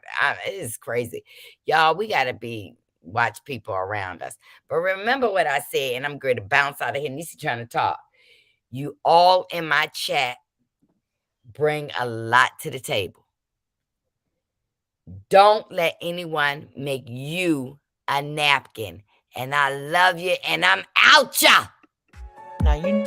A: It is crazy, y'all. We gotta be watch people around us. But remember what I said, and I'm going to bounce out of here. Nisi trying to talk. You all in my chat bring a lot to the table. Don't let anyone make you a napkin. And I love you, and I'm out, ya.
G: Now you